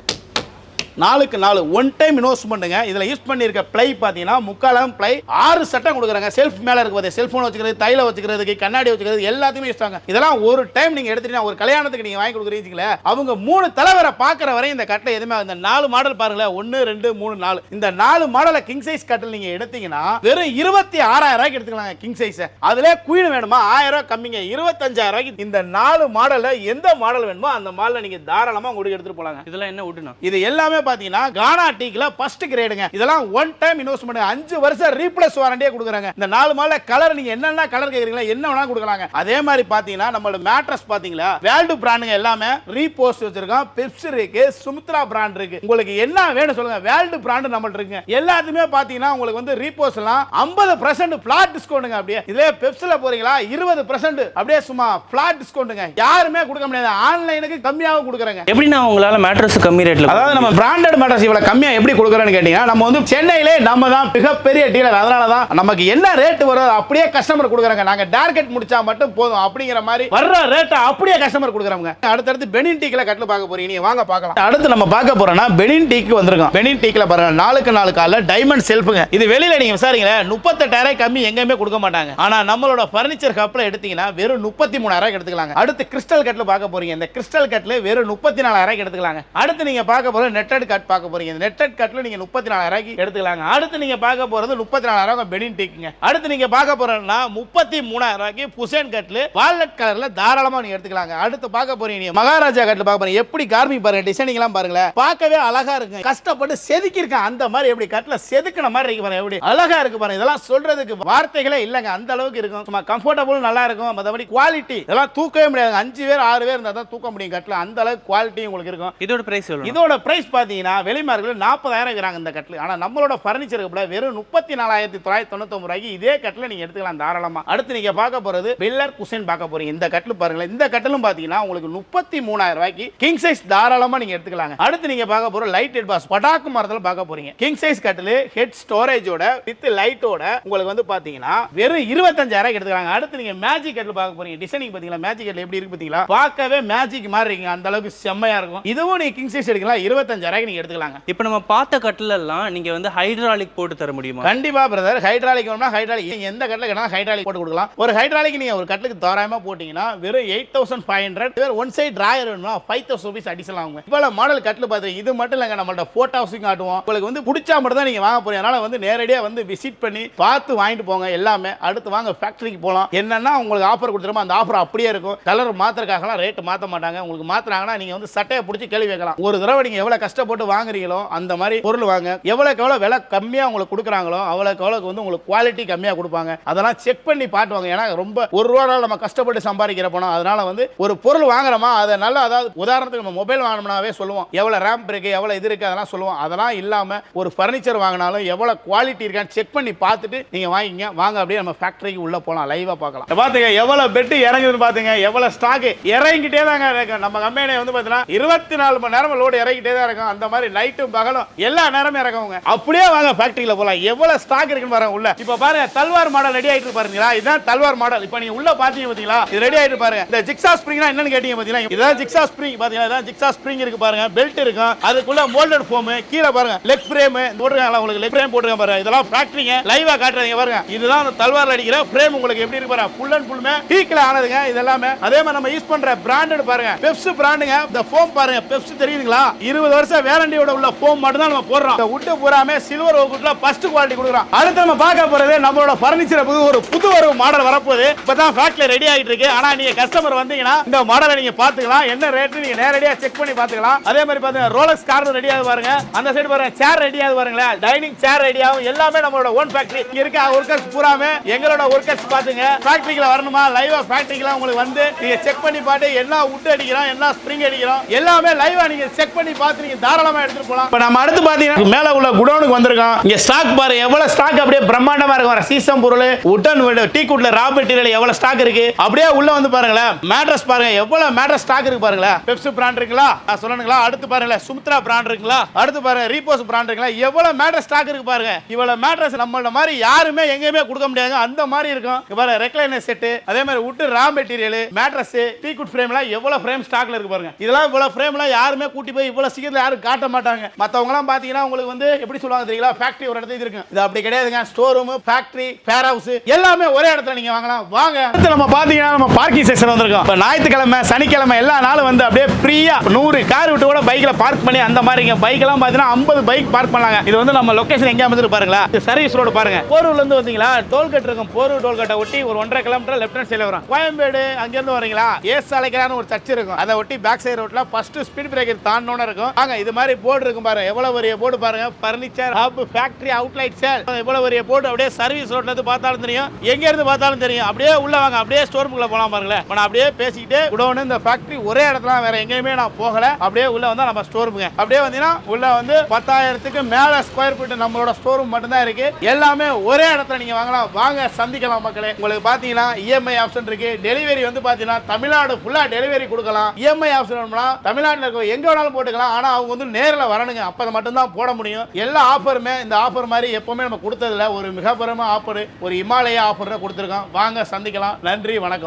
4க்கு 4 ஒன் டைம் இன்வெஸ்ட்மெண்ட்டுங்க. இதில் யூஸ் பண்ணியிருக்க பிளை பார்த்தீங்கன்னா முக்காலம் பிளை 6 சட்டம் கொடுக்குறாங்க. செல்ஃப் மேலே இருக்கு பார்த்தீங்க, செல்ஃபோன் வச்சுக்கிறது, தைல வச்சுக்கிறதுக்கு, கண்ணாடி வச்சுக்கிறது எல்லாத்தையுமே யூஸ் ஆகும். இதெல்லாம் ஒரு டைம் நீங்கள் எடுத்துட்டீங்கன்னா ஒரு கல்யாணத்துக்கு நீங்கள் வாங்கி கொடுக்குறீங்களே, அவங்க 3 தலைவரை பார்க்குற வரை இந்த கட்டில் எதுவுமே இந்த 4 மாடல் பாருங்களேன், 1 2 3 4 இந்த 4 மாடலை கிங் சைஸ் கட்டில் நீங்கள் எடுத்தீங்கன்னா வெறும் 26,000 எடுத்துக்கலாங்க. கிங் சைஸ் அதிலே குயின் வேணுமா 1000 கம்மிங்க 25,000 இந்த 4 மாடலில் எந்த மாடல் வேணுமோ அந்த மாடலை நீங்கள் தாராளமாக உங்களுக்கு எடுத்துட்டு போலாங்க. இதெல்லாம் என்ன விடணும்? இது எல்லாமே பாத்தீங்கன்னா கானா டீக்ல ஃபர்ஸ்ட் கிரேடுங்க. இதெல்லாம் ஒன் டைம் இன்வெஸ்ட்மென்ட் 5 வருஷம் ரீப்ளேஸ் வாரண்டியே கொடுக்குறாங்க. இந்த 4 மாடல கலர் நீங்க என்னென்ன கலர் கேக்குறீங்களோ என்ன வேணா கொடுக்கலாங்க. அதே மாதிரி பாத்தீங்கன்னா நம்மளோட மேட்ரஸ் பாத்தீங்களா வேல்டு பிராண்டுங்க எல்லாமே ரீபோஸ்ட் வச்சிருக்கோம். பெப்ஸ் இருக்கு, சுமித்ரா பிராண்ட் இருக்கு. உங்களுக்கு என்ன வேணும் சொல்லுங்க, வேல்டு பிராண்ட் நம்மள்ட்ட இருக்குங்க. எல்லாத்துமே பாத்தீங்கன்னா உங்களுக்கு வந்து ரீபோஸ்ட்லாம் 50% ஃபிளாட் டிஸ்கவுண்ட்ங்க. அப்படியே இதே பெப்ஸ்ல போறீங்களா 20% அப்படியே சும்மா ஃபிளாட் டிஸ்கவுண்ட்ங்க. யாருமே கொடுக்க முடியாது. ஆன்லைனுக்கு கம்மியாக கொடுக்குறாங்க. எப்படின்னா உங்களால மேட்ரஸ் கம்மி ரேட்ல, அதாவது நம்ம பிராண்டட் மேட்ரஸ் இவ்வளவு கம்மியா எப்படி கொடுக்குறோன்னு கேட்டீங்கன்னா நம்ம வந்து சென்னையிலே நம்ம தான் மிகப்பெரிய டீலர். அதனால தான் நமக்கு என்ன ரேட் வரும் அப்படியே கஸ்டமர் கொடுக்குறாங்க. நாங்க டார்கெட் முடிச்சா மட்டும் போதும் அப்படிங்கிற மாதிரி வர்ற ரேட்டை அப்படியே கஸ்டமர் கொடுக்குறாங்க. அடுத்து பெனின் டீக்ல கட்டில் பார்க்க போறீங்க, நீங்க வாங்க பார்க்கலாம். அடுத்து நம்ம பார்க்க போறோம்னா பெனின் டீக்கு வந்திருக்கோம். பெனின் டீக்ல பாருங்க 4க்கு 4 கால்ல டைமண்ட் செல்ஃபுங்க. இது வெளியில நீங்க விசாரிங்களே 38,000 கம்மி எங்கேயுமே கொடுக்க மாட்டாங்க. ஆனா நம்மளோட ஃபர்னிச்சர் ஹப்ல எடுத்தீங்கன்னா வெறும் 33,000 எடுத்துக்கலாங்க. அடுத்து கிறிஸ்டல் கட்டில் பார்க்க போறீங்க. இந்த கிறிஸ்டல் கட்டில் வெறும் 34,000 எடுத்துக்கலாங்க. அடுத்து நீங்க பார்க்க போற நெட்டட் கட் பார்க்க போறீங்க. இந்த நெட்டட் கட்ல நீங்க 34,000 எடுத்துக்கலாங்க. அடுத்து நீங்க பார்க்க போறது 34,000 பெனின் டீக்குங்க. அடுத்து நீங்க பார்க்க போறதுன்னா 33,000 புசேன் கட்ல வால்நட் கலர்ல தாராளமா நீங்க எடுத்துக்கலாங்க. அடுத்து பார்க்க போறீங்க நீங்க மகாராஜா கட்ல பார்க்க போறீங்க. எப்படி கார்மிங் பாருங்க, டிசைனிங் எல்லாம் பாருங்க, பார்க்கவே அழகா இருக்கு. கஷ்டப்பட்டு செதுக்கி இருக்க அந்த மாதிரி எப்படி கட்ல செதுக்கின மாதிரி இருக்கு பாருங்க, எப்படி அழகா இருக்கு பாருங்க. இதெல்லாம் சொல்றதுக்கு வார்த்தைகளே இல்லங்க, அந்த அளவுக்கு இருக்கும். சும்மா கம்ஃபர்டபுள் நல்லா இருக்கும். மத்தபடி குவாலிட்டி இதெல்லாம் தூக்கவே முடியாது. 5 பேர் 6 பேர் இருந்தா தான் தூக்க முடியும் கட்ல, அந்த அளவுக்கு குவாலிட்டி உங்களுக்கு இருக்கும். இதோட பிரைஸ் எவ்வளவு? இதோட பிரைஸ் பாத்தீங்கன்னா வெளிமார்க்கெட்ல 40,000 இருக்கிறாங்க இந்த கட்டில். ஆனா நம்மளோட ஃபர்னிச்சர் கப்ல வெறும் 34,999 ரூபாய்க்கு இதே கட்டில் நீங்க எடுத்துக்கலாம் தாராளமா. அடுத்து நீங்க பார்க்க போறது பில்லர் குஷன் பார்க்க போறீங்க. இந்த கட்டில் பாருங்களேன், இந்த கட்டிலும் பாத்தீங்கன்னா உங்களுக்கு 33,000 ரூபாய்க்கு கிங் சைஸ் தாராளமா நீங்க எடுத்துக்கலாங்க. அடுத்து நீங்க பார்க்க போற லைட் ஹெட் பாஸ் படாக்கு மரத்துல பார்க்க போறீங்க. கிங் சைஸ் கட்டில் ஹெட் ஸ்டோரேஜோட வித் லைட்டோட உங்களுக்கு வந்து பாத்தீங்கன்னா வெறும் 25,000 எடுத்துக்கலாங்க. அடுத்து நீங்க மேஜிக் கட்டில் பார்க்க போறீங்க. டிசைனிங் பாத்தீங்களா மேஜிக் கட்டில் எப்படி இருக்கு பாத்தீங்களா, பார்க்கவே மேஜிக் மாதிரி இருக்கு, அந்த அளவுக்கு செம்மையா இருக்கும். இதுவும் நீங்க கிங் சைஸ் எடுக்கலாம் 25,000 நீங்க எடுத்துக்கலாங்க. இப்போ நம்ம பார்த்த கட்டில் எல்லாம் நீங்க வந்து ஹைட்ராலிக் போட்டு தர முடியுமா? கண்டிப்பா பிரதர், ஹைட்ராலிக் வேணும்னா ஹைட்ராலிக், நீங்க எந்த கட்டில் கேட்டாலும் ஹைட்ராலிக் போட்டு கொடுக்கலாம். ஒரு ஹைட்ராலிக் நீங்க ஒரு கட்டிலுக்கு தோராயமா போட்டீங்கன்னா வெறும் 8,500. ஒன் சைடு டிராயர் வேணும்னா 5,000 ரூபீஸ் அடிஷனல் ஆகும். இப்போ மாடல் கட்டில் பாத்தீங்க, இது மட்டும் இல்லங்க, நம்மள்ட்ட போட்டோ ஹவுஸிங் காட்டுவோம். உங்களுக்கு வந்து பிடிச்சா மட்டும் தான் நீங்க வாங்க போறீங்க. அதனால வந்து நேரடியா வந்து விசிட் பண்ணி பார்த்து வாங்கிட்டு போங்க எல்லாமே. அடுத்து வாங்க ஃபேக்டரிக்கு போலாம். என்னன்னா உங்களுக்கு ஆஃபர் கொடுத்துருமா அந்த ஆஃபர் அப்படியே இருக்கும். கலர் மாத்திரக்காகலாம் ரேட் மாத்த மாட்டாங்க. உங்களுக்கு மாத்துறாங்கன்னா நீங்க வந்து சட்டையை பிடிச்சி கேள்வி வைக்கலாம். ஒரு தடவை நீங்க எவ்வளவு கஷ்டப்பட்டு கஷ்டப்பட்டு வாங்குறீங்களோ அந்த மாதிரி பொருள் வாங்க. எவ்வளவுக்கு எவ்வளவு விலை கம்மியா உங்களுக்கு கொடுக்குறாங்களோ அவ்வளவுக்கு எவ்வளவுக்கு வந்து உங்களுக்கு குவாலிட்டி கம்மியா கொடுப்பாங்க. அதெல்லாம் செக் பண்ணி பாட்டுவாங்க. ஏன்னா ரொம்ப ₹1 நம்ம கஷ்டப்பட்டு சம்பாதிக்கிற பணம். அதனால வந்து ஒரு பொருள் வாங்குறோமா அதை நல்லா, அதாவது உதாரணத்துக்கு நம்ம மொபைல் வாங்கினோம்னாவே சொல்லுவோம் எவ்வளவு ரேம் இருக்கு, எவ்வளவு இது இருக்கு, அதெல்லாம் சொல்லுவோம். அதெல்லாம் இல்லாம ஒரு ஃபர்னிச்சர் வாங்கினாலும் எவ்வளவு குவாலிட்டி இருக்கான்னு செக் பண்ணி பார்த்துட்டு நீங்க வாங்கிங்க. வாங்க அப்படியே நம்ம ஃபேக்டரிக்கு உள்ள போலாம், லைவா பார்க்கலாம். பாத்துங்க எவ்வளவு பெட் இறங்குதுன்னு பாத்துங்க, எவ்வளவு ஸ்டாக் இறங்கிட்டே தாங்க இருக்கு. நம்ம கம்பெனி வந்து பாத்தீங்கன்னா 24 மணி நேரம் லோடு இறங்கிட்டே தான் இருக்கும். அந்த மாதிரி நைட்டும் பகலும் எல்லா நேரமும் இறங்குவாங்க. அப்படியே வாங்க ஃபேக்டரியில போலாம். எவ்வளவு ஸ்டாக் இருக்குன்னு பாருங்க உள்ள. இப்ப பாருங்க தல்வார் மாடல் ரெடி ஆயிட்டு பாருங்களா. இதுதான் தல்வார் மாடல். இப்ப நீங்க உள்ள பாத்தீங்க பாத்தீங்களா, இது ரெடி ஆயிட்டு பாருங்க. இந்த ஜிக்ஸா ஸ்ப்ரிங்னா என்னன்னு கேட்டீங்க பாத்தீங்களா, இதுதான் ஜிக்ஸா ஸ்ப்ரிங். பாத்தீங்களா இதான் ஜிக்ஸா ஸ்ப்ரிங் இருக்கு பாருங்க. பெல்ட் இருக்கும், அதுக்குள்ள மோல்டட் ஃபோம், கீழே பாருங்க லெக் ஃப்ரேம் போட்டுருக்காங்க. உங்களுக்கு லெக் ஃப்ரேம் போட்டுருக்காங்க பாருங்க. இதெல்லாம் ஃபேக்டரிங்க லைவா காட்டுறீங்க பாருங்க. இதுதான் அந்த தல்வார்ல அடிக்கிற ஃப்ரேம். உங்களுக்கு எப்படி இருக்கு பாருங்க, ஃபுல் அண்ட் ஃபுல்மே டீக்ல ஆனதுங்க. இதெல்லாம் அதே மாதிரி நம்ம யூஸ் பண்ற பிராண்டட் பாருங்க, பெப்ஸ் பிராண்டுங்க. இந்த ஃபோம் பாருங்க, பெப்ஸ் தெரியுதுங்களா, 20 வருஷம் வேரண்டியோட உள்ள ஃபோம் மட்டும் தான் நம்ம போடுறோம். இந்த வுட் பூராமே சில்வர் ஓக்குட்ல ஃபர்ஸ்ட் குவாலிட்டி கொடுக்குறோம். அடுத்து நம்ம பார்க்க போறது நம்மளோட ஃபர்னிச்சர் ஒரு புது ஒரு மாடல் வரப்போகுது. இப்பதான் ஃபேக்டரி ரெடி ஆயிட்டு இருக்கு. ஆனா நீங்க கஸ்டமர் வந்தீங்கன்னா இந்த மாடலை நீங்க பாத்துக்கலாம். என்ன ரேட் நீங்க நேரடியா செக் பண்ணி பாத்துக்கலாம். அதே மாதிரி பாத்தீங்கன்னா ரோலக்ஸ் கார்னர் ரெடி ஆகுது பாருங்க. அந்த சைடு பாருங்க சேர் ரெடி ஆகுது பாருங்களேன். டைனிங் சேர் ரெடி ஆகும். எல்லாமே நம்மளோட ஓன் ஃபேக்டரி. இங்க இருக்க வொர்க்கர்ஸ் பூராமே எங்களோட வொர்க்கர்ஸ் பாத்துங்க. ஃபேக்டரிக்குள்ள வரணுமா, லைவா ஃபேக்டரிக்குள்ள உங்களுக்கு வந்து நீங்க செக் பண்ணி பாத்து என்ன வுட் அடிக்கிறோம், என்ன ஸ்ப்ரிங் அடிக்கிறோம், எல்லாமே லைவா நீங்க செக் பண்ணி பார்த்து நீங்க தாராளமா எடுத்துட்டு போலாம். இப்ப நம்ம அடுத்து பாத்தீங்கன்னா மேல உள்ள குடோனுக்கு வந்திருக்கோம். இங்க ஸ்டாக் பாருங்க, எவ்வளவு ஸ்டாக் அப்படியே பிரம்மாண்டமா இருக்கு. சீசம் பொருள், உட்டன் டீ குட்ல ரா மெட்டீரியல் எவ்வளவு ஸ்டாக் இருக்கு. அப்படியே உள்ள வந்து பாருங்களேன், மேட்ரஸ் பாருங்க, எவ்வளவு மேட்ரஸ் ஸ்டாக் இருக்கு பாருங்களேன். பெப்சி பிராண்ட் இருக்குங்களா சொல்லணுங்களா. அடுத்து பாருங்க சுமித்ரா பிராண்ட் இருக்குங்களா. அடுத்து பாருங்க ரீபோஸ் பிராண்ட் இருக்குங்களா. எவ்வளவு மேட்ரஸ் ஸ்டாக் இருக்கு பாருங்க. இவ்வளவு மேட்ரஸ் நம்மள மாதிரி யாருமே எங்கேயுமே கொடுக்க முடியாது. அந்த மாதிரி இருக்கும். இங்க பாருங்க ரெக்லைனர் செட், அதே மாதிரி wood raw material, mattress, teak wood ஃப்ரேம்லாம் எவ்வளவு ஃப்ரேம் ஸ்டாக்ல இருக்கு பாருங்க. இதெல்லாம் இவ்வளவு ஃப்ரேம்லாம் யாருமே கூட்டி போய் இவ்வளவு சீக்கிரத்துல யாரும் காட்ட மாட்டாங்க. மத்தவங்க எல்லாம் பாத்தீங்கன்னா உங்களுக்கு வந்து எப்படி சொல்லுவாங்க தெரியுங்களா, ஃபேக்டரி ஒரு இடத்துல இருக்கு. இது அப்படி கிடையாதுங்க. Store room, factory, fair house எல்லாமே ஒரே இடத்துல நீங்க வாங்கலாம். வாங்க. அடுத்து நம்ம பாத்தீங்கன்னா நம்ம பார்க்கிங் செக்ஷன் வந்திருக்கோம். இப்ப ஞாயிற்றுக்கிழமை சனிக்கிழமை எல்லா நாளும் வந்து அப்படியே ஃப்ரீயா 100 கார் விட்டு கூட பைக்ல பார்க் பண்ணி அந்த மாதிரிங்க. பைக் எல்லாம் பாத்தீங்கன்னா 50 பைக் பார்க் பண்ணலாங்க. இது வந்து நம்ம லொகேஷன் எங்க அமைந்து பாருங்களா, சர்வீஸ் ரோடு பாருங்க. போரூர்ல இருந்து வந்தீங்களா, டோல்கேட் இருக்கும். போரூர் டோல்கேட்டை ஒட்டி ஒரு 1.5 கிலோமீட்டர் லெஃப்ட் ஹேண்ட் சைடுல வரும். கோயம்பேடு அங்க இருந்து வரீங்களா, ஏஸ் அலைக்கரான ஒரு சர்ச் இருக்கும். அதை ஒட்டி பேக் சைடு ரோட்ல ஃபர்ஸ்ட் ஸ்பீட் பிரேக்கர் தாண்டோன இருக்கும். வாங்க, இது மாதிரி போர்டு இருக்கும் பாருங்க. எவ்வளவு பெரிய போர்டு பாருங்க. Furniture hub factory outlet sale. எவ்வளவு பெரிய போர்டு. அப்படியே சர்வீஸ் ரோட்ல இருந்து பார்த்தாலும் தெரியும், எங்க இருந்து பார்த்தாலும் தெரியும். அப்படியே உள்ள வாங்க, அப்படியே ஸ்டோர் ரூமுக்குள்ள போலாம் பாருங்களேன். நான் அப்படியே பேசிக்கிட்டு குடோன் இந்த ஃபேக்டரி ஒரே இடத்துல, வேற எங்கேயுமே நான் போகல. அப்படியே உள்ள வந்தா நம்ம ஸ்டோர் ரூமுங்க. அப்படியே வந்தீங்கன்னா உள்ள வந்து 10,000க்கு மேல ஸ்கொயர் ஃபீட் நம்மளோட ஸ்டோர் ரூம் மட்டும் தான் இருக்கு. எல்லாமே ஒரே இடத்துல நீங்க வாங்கலாம். வாங்க சந்திக்கலாம் மக்களே. உங்களுக்கு பாத்தீங்கன்னா இஎம்ஐ ஆப்ஷன் இருக்கு. டெலிவரி வந்து பாத்தீங்கன்னா தமிழ்நாடு ஃபுல்லா டெலிவரி கொடுக்கலாம். இஎம்ஐ ஆப்ஷன் வேணும்னா தமிழ்நாட்டில் இருக்க எங்க வேணாலும் போட்டுக்கலாம். ஆனா அவங்க வந்து நேரில் வரணுங்க. அப்ப மட்டும் தான் போட முடியும். எல்லா ஆஃபருமே இந்த ஆஃபர் மாதிரி எப்பவுமே நம்ம கொடுத்ததில்ல. ஒரு மிகப்பெருமை ஆஃபர், ஒரு இமாலயா ஆஃபர் கொடுத்துருக்கோம். வாங்க சந்திக்கலாம். நன்றி, வணக்கம்.